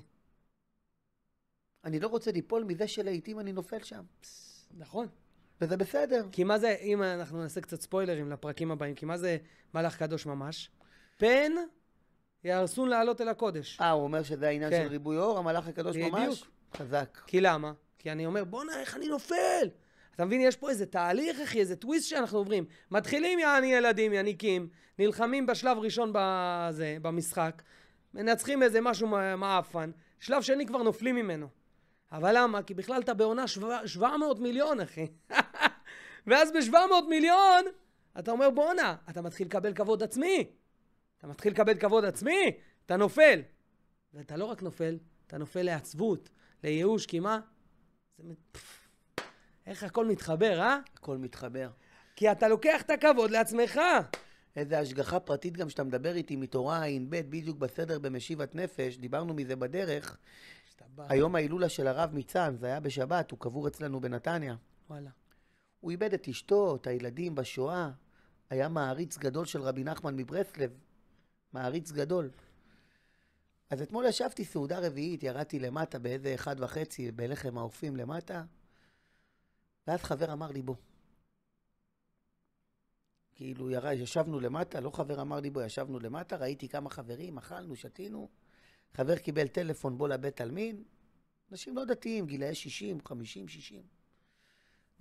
Speaker 1: אני לא רוצה ליפול מזה שלעיתים אני נופל שם.
Speaker 2: נכון.
Speaker 1: וזה בסדר.
Speaker 2: כי מה זה, אם אנחנו נעשה קצת ספוילרים לפרקים הבאים, כי מה זה מלאך קדוש ממש? פן יהרסון לעלות אל הקודש.
Speaker 1: הוא אומר שזה העניין של ריבוי אור, המלאך הקדוש ממש?
Speaker 2: בדיוק.
Speaker 1: חזק.
Speaker 2: כי למה? כי אני אומר, בוא איך אני נופל? אתה מבין, יש פה איזה תהליך, אחי, איזה טוויסט שאנחנו עוברים. מתחילים ילדים, יניקים, נלחמים בשלב ראשון במשחק, מנצחים איזה משהו מאפן, שלב שני כבר נופלים ממנו. אבל למה? כי בכלל אתה בעונה 700 מיליון, אחי. ואז ב-700 מיליון, אתה אומר, בואנה, אתה מתחיל לקבל כבוד עצמי. אתה נופל. ואתה לא רק נופל, אתה נופל לעצבות, לייאוש, כי מה? איך הכל מתחבר,
Speaker 1: הכל מתחבר.
Speaker 2: כי אתה לוקח את הכבוד לעצמך.
Speaker 1: איזה השגחה פרטית גם שאתה מדבר איתי מתורה עין ב' בדיוק בסדר במשיבת נפש, דיברנו מזה בדרך. היום ההילולה של הרב מצאן, זה היה בשבת, הוא קבור אצלנו בנתניה.
Speaker 2: וואלה.
Speaker 1: הוא איבד את אשתו, את הילדים בשואה. היה מעריץ גדול של רבי נחמן מברסלב. מעריץ גדול. אז אתמול ישבתי סעודה רביעית, ירדתי למטה באיזה 1:30 בלחם האופים למטה. ואז חבר אמר לי בוא. כאילו ישבנו למטה, לא חבר אמר לי בוא, ישבנו למטה, ראיתי כמה חברים, אכלנו, שתינו. חבר קיבל טלפון בוא לבית עלמין. אנשים לא דתיים, גילאי 60, 50, 60.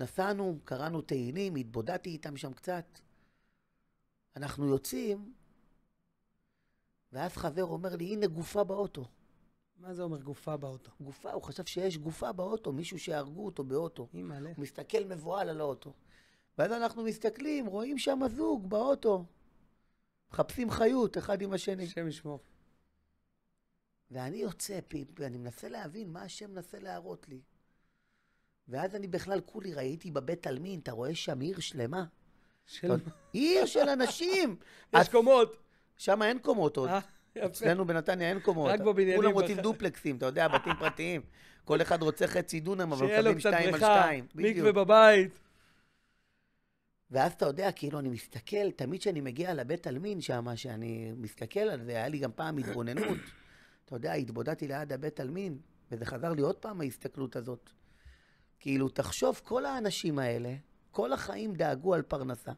Speaker 1: נסענו, קראנו תהילים, התבודדתי איתם שם קצת. אנחנו יוצאים, ואז חבר אומר לי, הנה גופה באוטו.
Speaker 2: מה זה אומר גופה באוטו?
Speaker 1: גופה, הוא חשב שיש גופה באוטו, מישהו שהרגו אותו באוטו. הוא מסתכל מבועל על האוטו. ואז אנחנו מסתכלים, רואים שם זוג באוטו. מחפשים חיות אחד עם השני.
Speaker 2: השם ישמור.
Speaker 1: ואני יוצא, ואני מנסה להבין מה השם מנסה להראות לי. ואז אני בכלל כולי ראיתי בבית עלמין, אתה רואה שם עיר שלמה. עיר של אנשים.
Speaker 2: יש קומות.
Speaker 1: שם אין קומות עוד. אצלנו בנתניה אין קומות.
Speaker 2: רק בבניינים.
Speaker 1: כולם רוצים דופלקסים, אתה יודע, בתים פרטיים. כל אחד רוצה חצי דונם, אבל מקבלים 2 על 2.
Speaker 2: מקווה בבית.
Speaker 1: ואז אתה יודע, כאילו אני מסתכל, תמיד שאני מגיע לבית עלמין שם, שאני מסתכל על זה, היה לי גם פעם התבוננות. אתה יודע, התבודדתי ליד הבית עלמין, וזה חזר לי עוד פעם ההסתכלות הזאת. כאילו, תחשוב, כל האנשים האלה, כל החיים דאגו על פרנסה.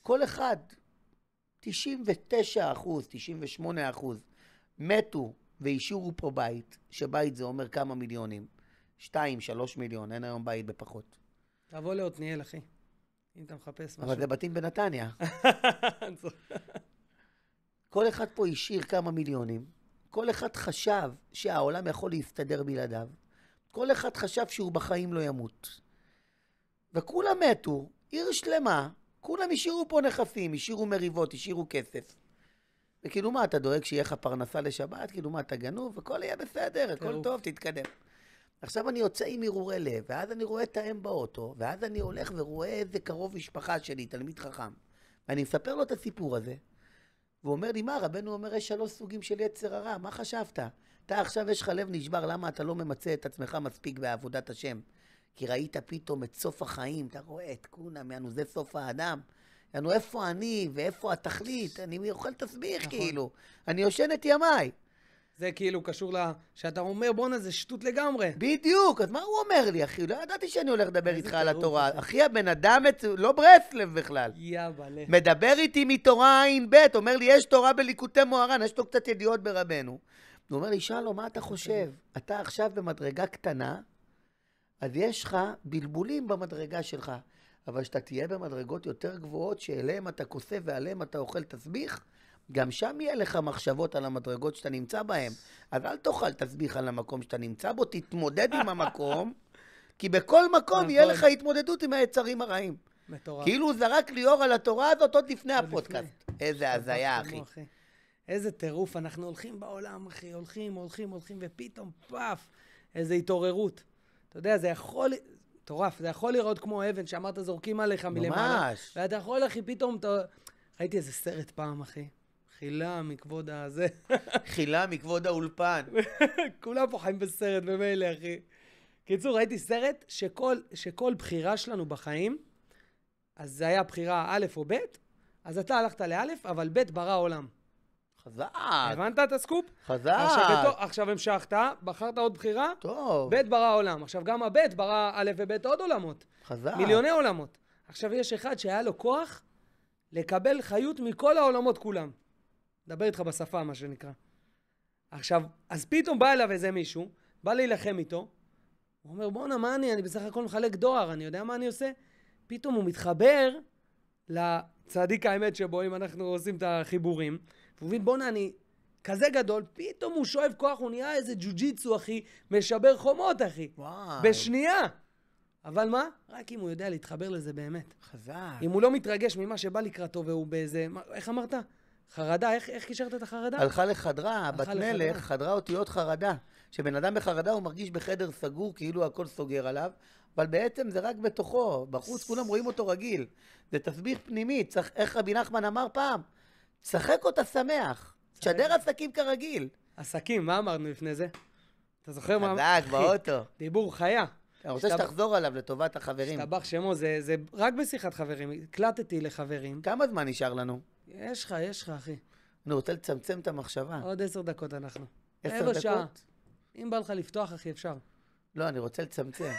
Speaker 1: כל אחד, 99%, 98% מתו והשאירו פה בית, שבית זה אומר כמה מיליונים. 2, 3 מיליון, אין היום בית בפחות.
Speaker 2: תבוא לעתניאל, אחי. אם אתה מחפש משהו.
Speaker 1: אבל זה בתים בנתניה. כל אחד פה השאיר כמה מיליונים. כל אחד חשב שהעולם יכול להסתדר בלעדיו. כל אחד חשב שהוא בחיים לא ימות. וכולם מתו, עיר שלמה, כולם השאירו פה נכסים, השאירו מריבות, השאירו כסף. וכאילו מה, אתה דואג שיהיה לך פרנסה לשבת? כאילו מה, אתה גנוב? הכל יהיה בסדר, הכל טוב, תתקדם. עכשיו אני יוצא עם הרהורי לב, ואז אני רואה את האם באוטו, ואז אני הולך ורואה איזה קרוב משפחה שלי, תלמיד חכם. ואני מספר לו את הסיפור הזה. והוא אומר לי, מה, רבנו אומר, יש 3 סוגים של יצר הרע, מה חשבת? אתה עכשיו יש לך לב נשבר, למה אתה לא ממצא את עצמך מספיק בעבודת השם? כי ראית פתאום את סוף החיים, אתה רואה את כולם, יענו, זה סוף האדם. יענו, איפה אני ואיפה התכלית? אני אוכל תסביך, נכון. כאילו. אני יושן את ימיי.
Speaker 2: זה כאילו קשור שאתה אומר, בונה, זה שטות לגמרי.
Speaker 1: בדיוק, אז מה הוא אומר לי, אחי? לא ידעתי שאני הולך לדבר איתך על התורה. אחי, הבן אדם, לא ברסלב בכלל.
Speaker 2: יאבלה.
Speaker 1: מדבר איתי מתורה עין ב', אומר לי, יש תורה בליקוטי מוהר"ן, יש לו קצת ידיעות ברבנו. הוא אומר לי, שלום, מה אתה חושב? אתה עכשיו במדרגה קטנה, אז יש לך בלבולים במדרגה שלך. אבל שאתה תהיה במדרגות יותר גבוהות, שאליהם אתה כוסף ועליהם אתה אוכל תסביך, גם שם יהיה לך מחשבות על המדרגות שאתה נמצא בהם. אז אל תאכל תסביך על המקום שאתה נמצא בו, תתמודד עם המקום, כי בכל מקום
Speaker 2: נכון.
Speaker 1: יהיה לך התמודדות עם היצרים הרעים.
Speaker 2: מטורף.
Speaker 1: כאילו הוא זרק ליאור על התורה הזאת עוד לפני הפודקאסט. איזה הזיה, אחי.
Speaker 2: איזה טירוף, אנחנו הולכים בעולם, אחי, הולכים, ופתאום פאף, איזה התעוררות. אתה יודע, זה יכול... מטורף, זה יכול לראות כמו אבן שאמרת זורקים עליך מלמעלה.
Speaker 1: ממש.
Speaker 2: ואתה יכול, אחי, פתאום... ראיתי איזה סרט פעם, אחי. חילה מכבוד הזה.
Speaker 1: חילה מכבוד האולפן.
Speaker 2: כולם פה חיים בסרט במילא, אחי. קיצור, ראיתי סרט שכל בחירה שלנו בחיים, אז זה היה בחירה א' או ב', אז אתה הלכת לאלף, אבל ב' ברא עולם.
Speaker 1: חזק.
Speaker 2: הבנת את הסקופ?
Speaker 1: חזק.
Speaker 2: עכשיו המשכת, בחרת עוד בחירה,
Speaker 1: טוב.
Speaker 2: ב' ברא עולם. עכשיו גם הב' ברא א' וב' עוד עולמות.
Speaker 1: חזק.
Speaker 2: מיליוני עולמות. עכשיו יש אחד שהיה לו כוח לקבל חיות מכל העולמות כולם. דבר איתך בשפה, מה שנקרא. עכשיו, אז פתאום בא אליו איזה מישהו, בא להילחם איתו, הוא אומר, בוא'נה, מה אני בסך הכל מחלק דואר, אני יודע מה אני עושה? פתאום הוא מתחבר לצדיק האמת שבו, אם אנחנו עושים את החיבורים, והוא מבין, בוא'נה, אני כזה גדול, פתאום הוא שואב כוח, הוא נהיה איזה ג'ו-ג'יצו, אחי, משבר חומות, אחי.
Speaker 1: וואו.
Speaker 2: בשנייה. אבל מה? רק אם הוא יודע להתחבר לזה באמת.
Speaker 1: חזק.
Speaker 2: אם הוא לא מתרגש ממה שבא לקראתו, והוא באיזה, איך אמרת? חרדה, איך קישרת את החרדה?
Speaker 1: הלכה לחדרה, בת מלך, חדרה אותיות חרדה. שבן אדם בחרדה הוא מרגיש בחדר סגור, כאילו הכל סוגר עליו, אבל בעצם זה רק בתוכו. בחוץ כולם רואים אותו רגיל. זה תסביך פנימי, איך רבי נחמן אמר פעם? צחק אותה שמח. שדר עסקים כרגיל.
Speaker 2: עסקים, מה אמרנו לפני זה? אתה זוכר מה?
Speaker 1: חזק, באוטו.
Speaker 2: דיבור חיה.
Speaker 1: אני רוצה שתחזור עליו לטובת החברים.
Speaker 2: שתבח שמו, זה רק בשיחת חברים. הקלטתי לחברים.
Speaker 1: כמה זמן נשאר לנו?
Speaker 2: יש לך, אחי.
Speaker 1: אני רוצה לצמצם את המחשבה.
Speaker 2: עוד 10 דקות אנחנו.
Speaker 1: 10 דקות?
Speaker 2: אם בא לך לפתוח, אחי, אפשר.
Speaker 1: לא, אני רוצה לצמצם.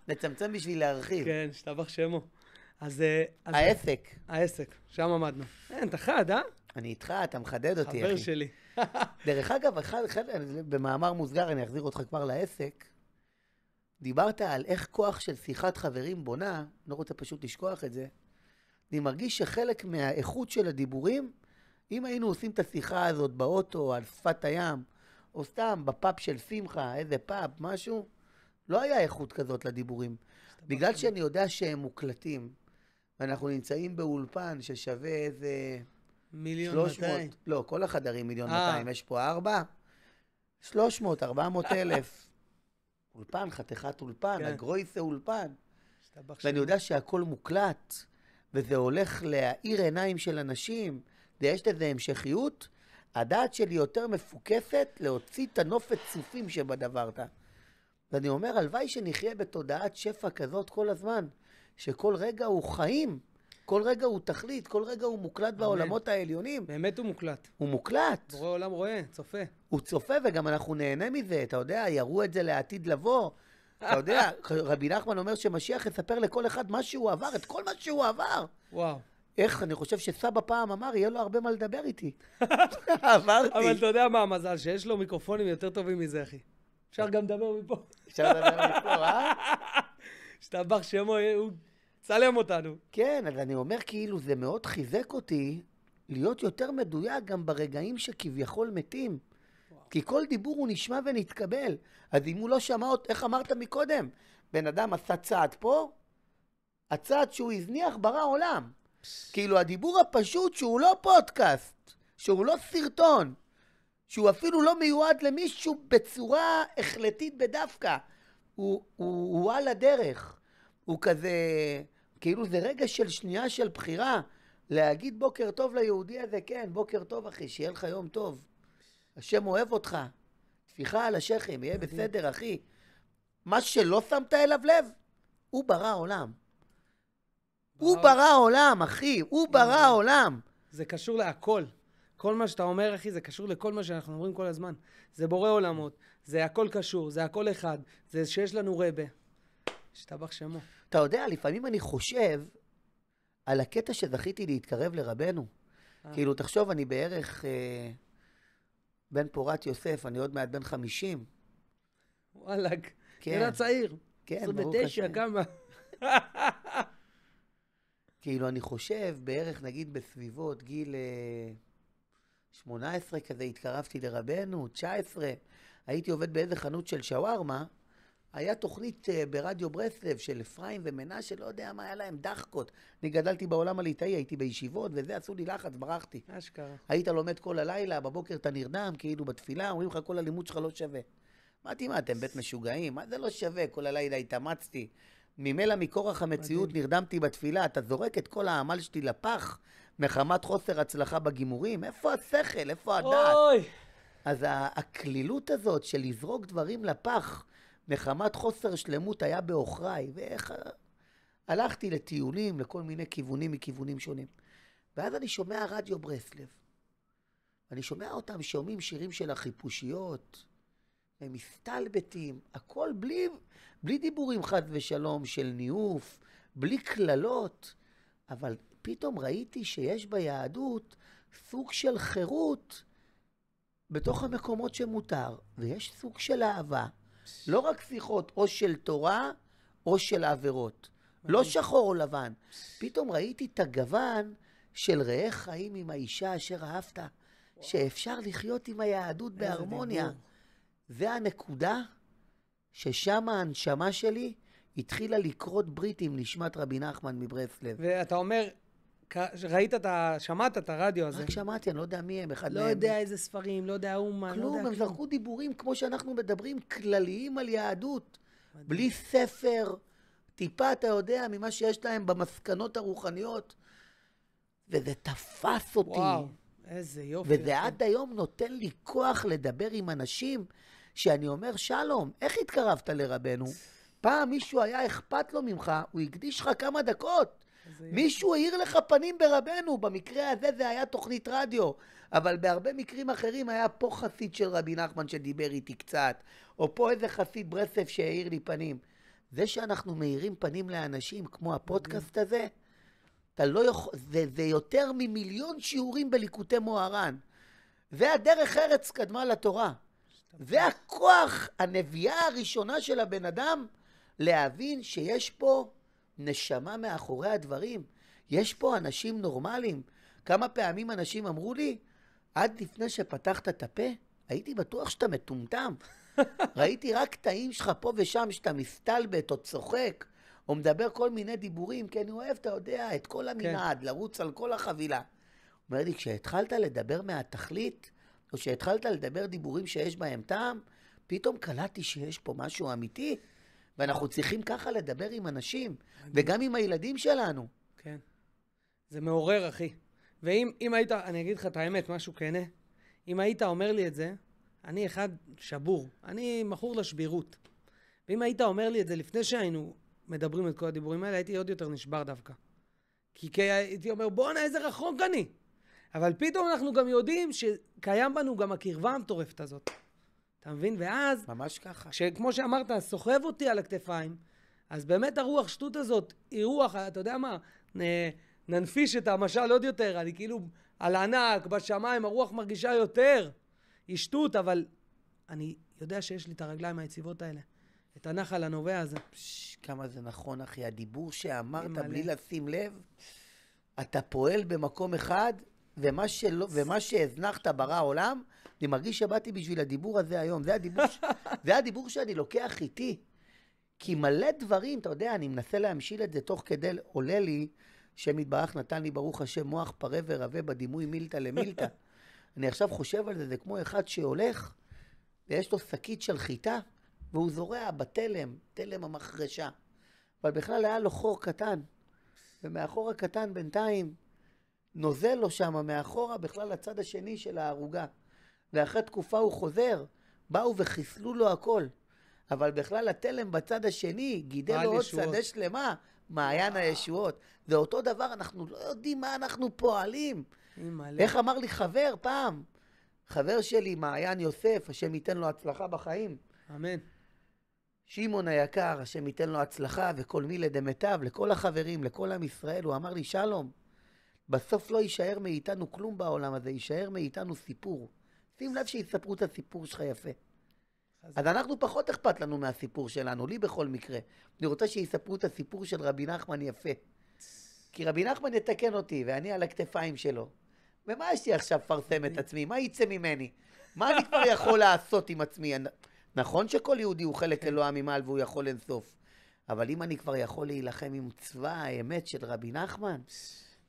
Speaker 1: לצמצם בשביל להרחיב.
Speaker 2: כן, שתבח שמו. אז העסק, שם עמדנו. אין, אתה חד, אה?
Speaker 1: אני איתך, אתה מחדד אותי, אחי.
Speaker 2: חבר שלי.
Speaker 1: דרך אגב, במאמר מוסגר, אני אחזיר אותך כבר לעסק. דיברת על איך כוח של שיחת חברים בונה, לא רוצה פשוט לשכוח את זה. אני מרגיש שחלק מהאיכות של הדיבורים, אם היינו עושים את השיחה הזאת באוטו, על שפת הים, או סתם בפאב של שמחה, איזה פאב, משהו, לא היה איכות כזאת לדיבורים. בגלל שאני יודע שהם מוקלטים, ואנחנו נמצאים באולפן ששווה איזה...
Speaker 2: 1,200,000.
Speaker 1: לא, כל החדרים 1,200,000, יש פה 4. 300, 400,000. אולפן, חתיכת אולפן,
Speaker 2: כן.
Speaker 1: הגרויסה אולפן. ואני יודע שהכל מוקלט, וזה הולך להאיר עיניים של אנשים, ויש לזה המשכיות, הדעת שלי יותר מפוקסת להוציא את הנופת צופים שבדברת. ואני אומר, הלוואי שנחיה בתודעת שפע כזאת כל הזמן, שכל רגע הוא חיים, כל רגע הוא תכלית, כל רגע הוא מוקלט בעולמות העליונים.
Speaker 2: באמת הוא מוקלט.
Speaker 1: הוא מוקלט.
Speaker 2: בורא עולם רואה, צופה.
Speaker 1: הוא צופה וגם אנחנו נהנה מזה, אתה יודע, יראו את זה לעתיד לבוא. אתה יודע, רבי נחמן אומר שמשיח יספר לכל אחד מה שהוא עבר, את כל מה שהוא עבר.
Speaker 2: וואו.
Speaker 1: איך, אני חושב שסבא פעם אמר, יהיה לו הרבה מה לדבר איתי. אמרתי.
Speaker 2: אבל אתה יודע מה המזל, שיש לו מיקרופונים יותר טובים מזה, אחי. אפשר גם לדבר מפה.
Speaker 1: אפשר לדבר מפה,
Speaker 2: שתבח שמו, הוא צלם אותנו.
Speaker 1: כן, אז אני אומר כאילו, זה מאוד חיזק אותי להיות יותר מדויק גם ברגעים שכביכול מתים. כי כל דיבור הוא נשמע ונתקבל. אז אם הוא לא שמע, איך אמרת מקודם? בן אדם עשה צעד פה, הצעד שהוא הזניח ברא עולם. כאילו הדיבור הפשוט שהוא לא פודקאסט, שהוא לא סרטון, שהוא אפילו לא מיועד למישהו בצורה החלטית בדווקא. הוא על הדרך. הוא כזה, כאילו זה רגע של שנייה של בחירה. להגיד בוקר טוב ליהודי הזה, כן, בוקר טוב אחי, שיהיה לך יום טוב. השם אוהב אותך. תפיחה על השכם, יהיה בסדר אחי. מה שלא שמת אליו לב, הוא ברא עולם. הוא ברא עולם, אחי. הוא ברא עולם.
Speaker 2: זה קשור להכל. כל מה שאתה אומר, אחי, זה קשור לכל מה שאנחנו אומרים כל הזמן. זה בורא עולמות. זה הכל קשור. זה הכל אחד. זה שיש לנו רבה. שתבח שמו.
Speaker 1: אתה יודע, לפעמים אני חושב על הקטע שזכיתי להתקרב לרבנו. כאילו, תחשוב, אני בערך בן פורת יוסף, אני עוד מעט בן 50.
Speaker 2: וואלק. ילד צעיר.
Speaker 1: כן,
Speaker 2: 29, כמה?
Speaker 1: כאילו, אני חושב, בערך נגיד בסביבות גיל 18 כזה, התקרבתי לרבנו, 19, הייתי עובד באיזה חנות של שווארמה, היה תוכנית ברדיו ברסלב של אפרים ומנשה, לא יודע מה היה להם, דחקות. אני גדלתי בעולם הליטאי, הייתי בישיבות, וזה עשו לי לחץ, ברחתי.
Speaker 2: אשכרה.
Speaker 1: היית לומד כל הלילה, בבוקר אתה נרדם, כאילו בתפילה, אומרים לך כל הלימוד שלך לא שווה. אמרתי, מה, אתם בית משוגעים? מה זה לא שווה? כל הלילה התאמצתי. ממילא מכורח המציאות נרדמתי בתפילה, אתה זורק את כל העמל שלי לפח, מחמת חוסר הצלחה בגימורים. איפה השכל? איפה הדעת?
Speaker 2: אוי!
Speaker 1: אז הכלילות הזאת של לזרוק דברים לפח, מחמת חוסר שלמות היה באוכריי, ואיך... הלכתי לטיולים, לכל מיני כיוונים מכיוונים שונים. ואז אני שומע רדיו ברסלב. אני שומע אותם שומעים שירים של החיפושיות, הם מסתלבטים, הכל בלי דיבורים חד ושלום של ניאוף, בלי כללות, אבל פתאום ראיתי שיש ביהדות סוג של חירות בתוך המקומות שמותר, ויש סוג של אהבה, לא רק שיחות או של תורה או של עבירות, לא שחור או לבן. פתאום ראיתי את הגוון של ראה חיים עם האישה אשר אהבת, שאפשר לחיות עם היהדות בהרמוניה. זה הנקודה ששם ההנשמה שלי התחילה לקרות ברית עם נשמת רבי נחמן מברסלב.
Speaker 2: ואתה אומר, שמעת את הרדיו הזה?
Speaker 1: רק שמעתי, אני לא יודע מי הם, אחד
Speaker 2: לא
Speaker 1: מהם.
Speaker 2: יודע איזה ספרים, לא יודע אומן, לא יודע
Speaker 1: כלום,
Speaker 2: כלום.
Speaker 1: הם זרקו דיבורים כמו שאנחנו מדברים, כלליים על יהדות. בלי ספר, טיפה אתה יודע ממה שיש להם במסקנות הרוחניות. וזה תפס אותי.
Speaker 2: וואו, איזה יופי.
Speaker 1: וזה עד היום נותן לי כוח לדבר עם אנשים שאני אומר, שלום, איך התקרבת לרבנו? פעם מישהו היה אכפת לו ממך, הוא הקדיש לך כמה דקות. מישהו העיר לך פנים ברבנו, במקרה הזה זה היה תוכנית רדיו, אבל בהרבה מקרים אחרים היה פה חסיד של רבי נחמן שדיבר איתי קצת, או פה איזה חסיד ברסלב שהעיר לי פנים. זה שאנחנו מאירים פנים לאנשים כמו הפודקאסט הזה, אתה לא יכול, זה יותר ממיליון שיעורים בליקוטי מוהר"ן. זה הדרך ארץ קדמה לתורה. זה הכוח, הנביאה הראשונה של הבן אדם, להבין שיש פה נשמה מאחורי הדברים. יש פה אנשים נורמליים. כמה פעמים אנשים אמרו לי, עד לפני שפתחת את הפה, הייתי בטוח שאתה מטומטם. ראיתי רק קטעים שלך פה ושם שאתה מסתלבט או צוחק, או מדבר כל מיני דיבורים, כי אני אוהב, אתה יודע, את כל המנעד, לרוץ על כל החבילה. אומר לי, כשהתחלת לדבר מהתכלית, או כשהתחלת לדבר דיבורים שיש בהם טעם, פתאום קלטתי שיש פה משהו אמיתי, ואנחנו צריכים ככה לדבר עם אנשים, וגם עם הילדים שלנו.
Speaker 2: כן. זה מעורר, אחי. ואם היית, אני אגיד לך את האמת, משהו כנה, אם היית אומר לי את זה, אני אחד שבור, אני מכור לשבירות. ואם היית אומר לי את זה לפני שהיינו מדברים את כל הדיבורים האלה, הייתי עוד יותר נשבר דווקא. כי הייתי אומר, בוא'נה, איזה רחוק אני. אבל פתאום אנחנו גם יודעים שקיים בנו גם הקרבה המטורפת הזאת. אתה מבין? ואז,
Speaker 1: ממש ככה.
Speaker 2: כמו שאמרת, סוחב אותי על הכתפיים, אז באמת הרוח שטות הזאת היא רוח, אתה יודע מה, ננפיש את המשל עוד יותר, אני כאילו על ענק, בשמיים, הרוח מרגישה יותר, היא שטות, אבל אני יודע שיש לי את הרגליים היציבות האלה, את הנחל הנובע הזה.
Speaker 1: כמה זה נכון, אחי, הדיבור שאמרת בלי לשים לב, אתה פועל במקום אחד, ומה שהזנחת ברא העולם, אני מרגיש שבאתי בשביל הדיבור הזה היום. זה הדיבור שאני לוקח איתי. כי מלא דברים, אתה יודע, אני מנסה להמשיל את זה תוך כדי, עולה לי, שם יתברך נתן לי ברוך השם מוח פרה ורבה בדימוי מילתא למילתא. אני עכשיו חושב על זה, זה כמו אחד שהולך, ויש לו שקית של חיטה, והוא זורע בתלם, תלם המחרשה. אבל בכלל היה לו חור קטן, ומאחור הקטן בינתיים, נוזל לו שם מאחורה בכלל לצד השני של הערוגה. ואחרי תקופה הוא חוזר, באו וחיסלו לו הכל. אבל בכלל התלם בצד השני, גידל לו עוד שדה שלמה, מעיין הישועות. זה אותו דבר, אנחנו לא יודעים מה אנחנו פועלים. איך אמר לי חבר פעם? חבר שלי, מעיין יוסף, השם ייתן לו הצלחה בחיים.
Speaker 2: אמן.
Speaker 1: שמעון היקר, השם ייתן לו הצלחה, וכל מילי דמיטב, לכל החברים, לכל עם ישראל, הוא אמר לי, שלום, בסוף לא יישאר מאיתנו כלום בעולם הזה, יישאר מאיתנו סיפור. שים לב שיספרו את הסיפור שלך יפה. אז אנחנו פחות אכפת לנו מהסיפור שלנו, לי בכל מקרה. אני רוצה שיספרו את הסיפור של רבי נחמן יפה. כי רבי נחמן יתקן אותי, ואני על הכתפיים שלו. ומה יש לי עכשיו פרסם את עצמי? מה יצא ממני? מה אני כבר יכול לעשות עם עצמי? נכון שכל יהודי הוא חלק אלוה ממעל והוא יכול אינסוף. אבל אם אני כבר יכול להילחם עם צבא האמת של רבי נחמן,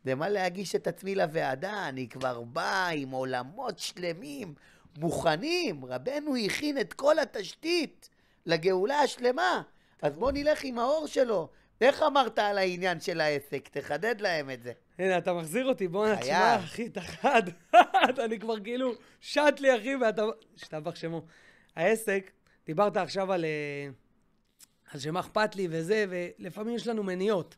Speaker 1: ומה להגיש את עצמי לוועדה, אני כבר בא עם עולמות שלמים, מוכנים. רבנו הכין את כל התשתית לגאולה השלמה. אז בוא נלך עם האור שלו. איך אמרת על העניין של העסק? תחדד להם את זה.
Speaker 2: הנה, אתה מחזיר אותי, בוא נשמע, אחי, תחד. אני כבר כאילו, שט לי, אחי, ואתה... שתבח שמו. העסק, דיברת עכשיו על שמה אכפת לי וזה, ולפעמים יש לנו מניעות.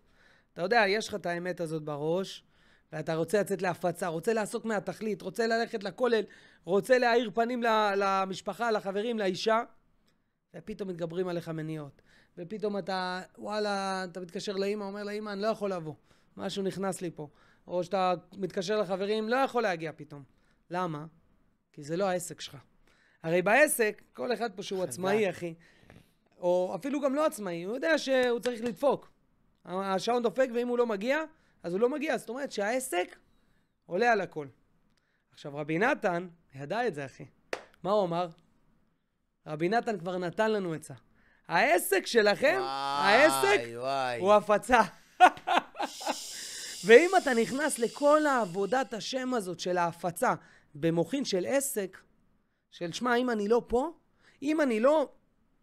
Speaker 2: אתה יודע, יש לך את האמת הזאת בראש, ואתה רוצה לצאת להפצה, רוצה לעסוק מהתכלית, רוצה ללכת לכולל, רוצה להאיר פנים למשפחה, לחברים, לאישה, ופתאום מתגברים עליך מניעות. ופתאום אתה, וואלה, אתה מתקשר לאמא, אומר לאמא, אני לא יכול לבוא. משהו נכנס לי פה. או שאתה מתקשר לחברים, לא יכול להגיע פתאום. למה? כי זה לא העסק שלך. הרי בעסק, כל אחד פה שהוא עצמאי, אחי, או אפילו גם לא עצמאי, הוא יודע שהוא צריך לדפוק. השעון דופק, ואם הוא לא מגיע, אז הוא לא מגיע. זאת אומרת שהעסק עולה על הכל. עכשיו, רבי נתן ידע את זה, אחי. מה הוא אמר? רבי נתן כבר נתן לנו עצה. העסק שלכם, העסק הוא הפצה. ואם אתה נכנס לכל העבודת השם הזאת של ההפצה במוחין של עסק, של שמה, אם אני לא פה, אם אני לא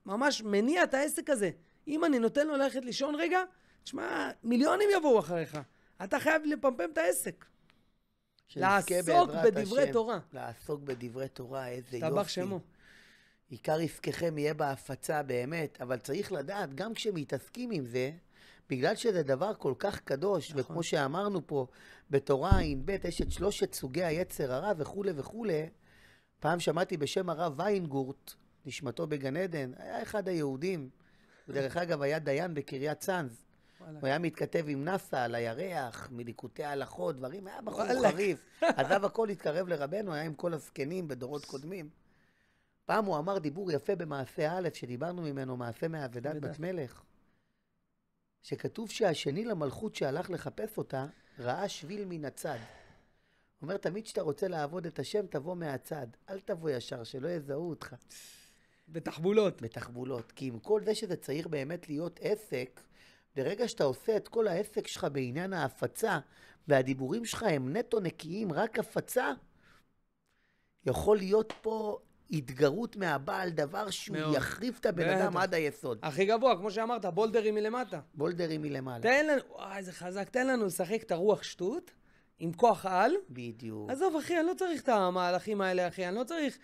Speaker 2: ממש מניע את העסק הזה, אם אני נותן לו ללכת לישון רגע, תשמע, מיליונים יבואו אחריך. אתה חייב לפמפם את העסק. לעסוק בדברי תורה.
Speaker 1: לעסוק בדברי תורה, איזה
Speaker 2: יופי. תבח שמו.
Speaker 1: עיקר עסקכם יהיה בהפצה באמת, אבל צריך לדעת, גם כשמתעסקים עם זה, בגלל שזה דבר כל כך קדוש, נכון. וכמו שאמרנו פה, בתורה עם בית יש את 3 סוגי היצר הרע וכו' וכו'. פעם שמעתי בשם הרב ויינגורט, נשמתו בגן עדן, היה אחד היהודים, ודרך אגב היה דיין בקריית צאנז. הוא היה מתכתב עם נאסא על הירח, מליקוטי ההלכות, דברים, היה בחור חריף. עזב הכל, התקרב לרבנו, היה עם כל הזקנים בדורות קודמים. פעם הוא אמר דיבור יפה במעשה א', שדיברנו ממנו, מעשה מעבדת בת מלך, שכתוב שהשני למלכות שהלך לחפש אותה, ראה שביל מן הצד. הוא אומר, תמיד שאתה רוצה לעבוד את השם, תבוא מהצד. אל תבוא ישר, שלא יזהו אותך.
Speaker 2: בתחבולות.
Speaker 1: בתחבולות. כי עם כל זה שזה צריך באמת להיות עסק, ברגע שאתה עושה את כל העסק שלך בעניין ההפצה, והדיבורים שלך הם נטו נקיים, רק הפצה, יכול להיות פה התגרות מהבעל, דבר שהוא יחריף את הבן אדם עד היסוד.
Speaker 2: הכי גבוה, כמו שאמרת, בולדרים מלמטה.
Speaker 1: בולדרים מלמעלה.
Speaker 2: תן לנו, וואי, זה חזק, תן לנו לשחק את הרוח שטות, עם כוח על.
Speaker 1: בדיוק.
Speaker 2: עזוב, אחי, אני לא צריך את המהלכים האלה, אחי, אני לא צריך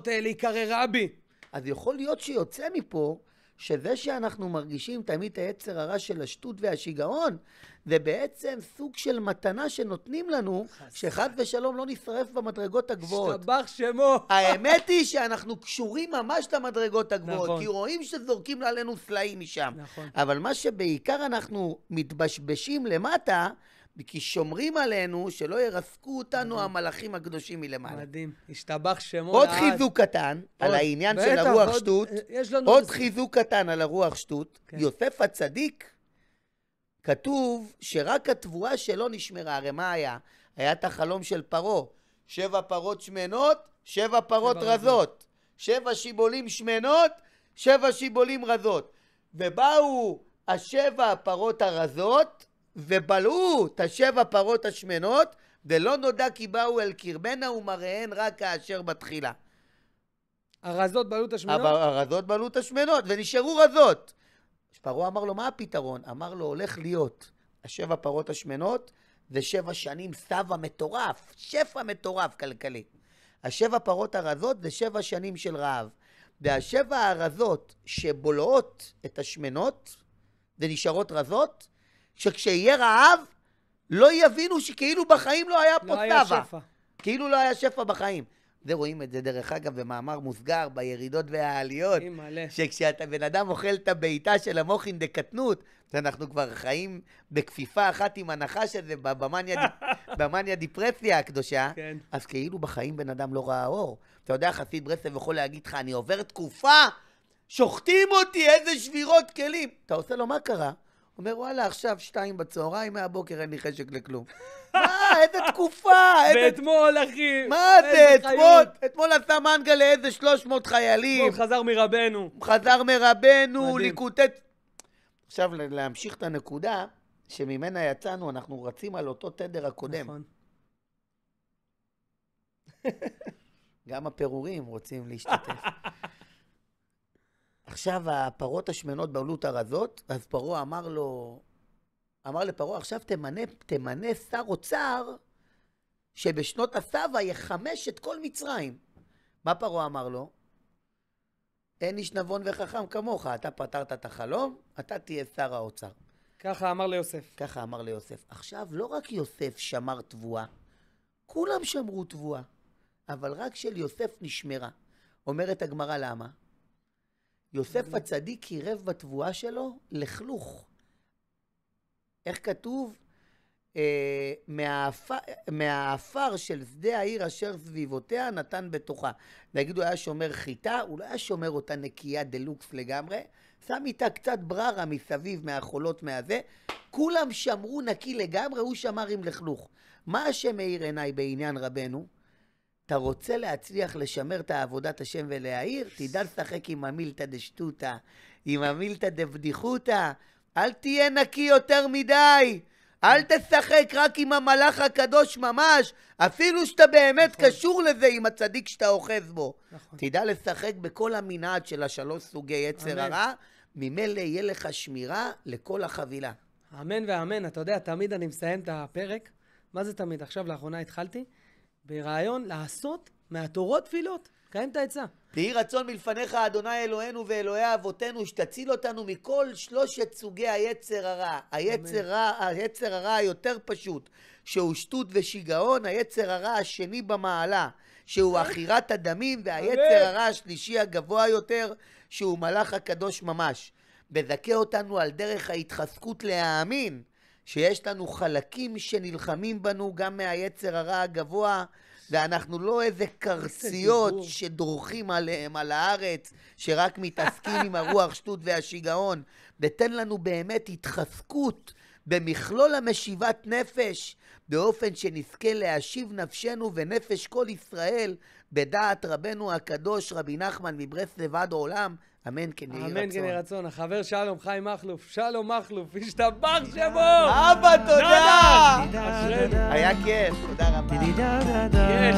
Speaker 2: להיקרא רבי.
Speaker 1: אז יכול להיות שיוצא מפה, שזה שאנחנו מרגישים תמיד את היצר הרע של השטות והשיגעון, זה בעצם סוג של מתנה שנותנים לנו, שחד ושלום לא נשרף במדרגות הגבוהות.
Speaker 2: השתבח שמו.
Speaker 1: האמת היא שאנחנו קשורים ממש למדרגות הגבוהות,
Speaker 2: נכון.
Speaker 1: כי רואים שזורקים עלינו סלעים משם.
Speaker 2: נכון.
Speaker 1: אבל מה שבעיקר אנחנו מתבשבשים למטה, כי שומרים עלינו שלא ירסקו אותנו המלאכים הקדושים מלמעלה.
Speaker 2: מדהים, השתבח שמו.
Speaker 1: עוד חיזוק קטן על העניין של הרוח שטות. עוד חיזוק קטן על הרוח שטות. יוסף הצדיק, כתוב שרק התבואה שלו נשמרה. הרי מה היה? היה את החלום של פרו. 7 פרות שמנות, 7 פרות רזות. 7 שיבולים שמנות, 7 שיבולים רזות. ובאו 7 הפרות הרזות, ובלעו את 7 פרות השמנות, ולא נודע כי באו אל קרבנה ומראיהן רק כאשר בתחילה.
Speaker 2: הרזות בלעו את השמנות?
Speaker 1: הרזות בלעו את השמנות, ונשארו רזות. פרעה אמר לו, מה הפתרון? אמר לו, הולך להיות 7 פרות השמנות, זה 7 שנים סבא מטורף, שפע מטורף כלכלי. 7 פרות הרזות זה 7 שנים של רעב. וה7 הרזות שבולעות את השמנות, ונשארות רזות, שכשיהיה רעב, לא יבינו שכאילו בחיים לא היה פה סבא. כאילו לא היה שפע בחיים. זה רואים את זה דרך אגב במאמר מוסגר, בירידות והעליות. שכשאתה בן אדם אוכל את הביתה של המוחין דקטנות, אנחנו כבר חיים בכפיפה אחת עם הנחש הזה, במניה דיפרסיה הקדושה, אז כאילו בחיים בן אדם לא ראה אור. אתה יודע, חסיד ברסלב יכול להגיד לך, אני עובר תקופה, שוחטים אותי, איזה שבירות כלים. אתה עושה לו, מה קרה? הוא אומר, וואלה, עכשיו 2 בצהריים, מהבוקר אין לי חשק לכלום. מה, איזה תקופה,
Speaker 2: ואתמול, אחי.
Speaker 1: מה זה, אתמול עשה מנגל לאיזה 300 חיילים.
Speaker 2: אתמול חזר מרבנו.
Speaker 1: חזר מרבנו,
Speaker 2: מדהים.
Speaker 1: ליקוטי... עכשיו, להמשיך את הנקודה, שממנה יצאנו, אנחנו רצים על אותו תדר הקודם.
Speaker 2: נכון.
Speaker 1: גם הפירורים רוצים להשתתף. עכשיו, הפרות השמנות בעלות הרזות, אז פרעה אמר לפרעה, עכשיו תמנה שר אוצר, שבשנות הסבא יחמש את כל מצרים. מה פרעה אמר לו? אין איש נבון וחכם כמוך, אתה פתרת את החלום, אתה תהיה שר האוצר.
Speaker 2: ככה אמר ליוסף.
Speaker 1: ככה אמר ליוסף. עכשיו, לא רק יוסף שמר תבואה, כולם שמרו תבואה, אבל רק של יוסף נשמרה. אומרת הגמרא למה? יוסף הצדיק קירב בתבואה שלו לכלוך. איך כתוב? מהאפר של שדה העיר אשר סביבותיה נתן בתוכה. נגיד הוא היה שומר חיטה, הוא לא היה שומר אותה נקייה דלוקס לגמרי, שם איתה קצת בררה מסביב מהחולות מהזה, כולם שמרו נקי לגמרי, הוא שמר עם לכלוך. מה השם מאיר עיניי בעניין רבנו? אתה רוצה להצליח לשמר את עבודת השם ולהעיר? תדע לשחק עם המילתא דשטותא, עם המילתא דבדיחותא, אל תהיה נקי יותר מדי. אל תשחק רק עם המלאך הקדוש ממש, אפילו שאתה באמת נכון. קשור לזה עם הצדיק שאתה אוחז בו. נכון. תדע לשחק בכל המנעד של 3 סוגי יצר הרע, ממילא יהיה לך שמירה לכל החבילה.
Speaker 2: אמן ואמן. אתה יודע, תמיד אני מסיים את הפרק. מה זה תמיד? עכשיו לאחרונה התחלתי ברעיון לעשות מהתורות תפילות. קיים את העצה.
Speaker 1: תהי רצון מלפניך אדוני אלוהינו ואלוהי אבותינו, שתציל אותנו מכל 3 סוגי היצר הרע. היצר הרע היותר פשוט, שהוא שטות ושיגעון, היצר הרע השני במעלה, שהוא אכירת הדמים, והיצר הרע השלישי הגבוה יותר, שהוא מלאך הקדוש ממש. בזכה אותנו על דרך ההתחזקות להאמין, שיש לנו חלקים שנלחמים בנו גם מהיצר הרע הגבוה, ואנחנו לא איזה קרציות שדורכים עליהם על הארץ, שרק מתעסקים עם הרוח שטות והשיגעון. ותן לנו באמת התחזקות במכלול המשיבת נפש, באופן שנזכה להשיב נפשנו ונפש כל ישראל, בדעת רבנו הקדוש רבי נחמן מברסלב עד עולם. אמן כן יהי רצון.
Speaker 2: אמן כן יהי רצון. החבר שלום חיים מכלוף, שלום מכלוף, השתבח שמו.
Speaker 1: אבא, תודה. היה כיף, תודה רבה.
Speaker 2: יש.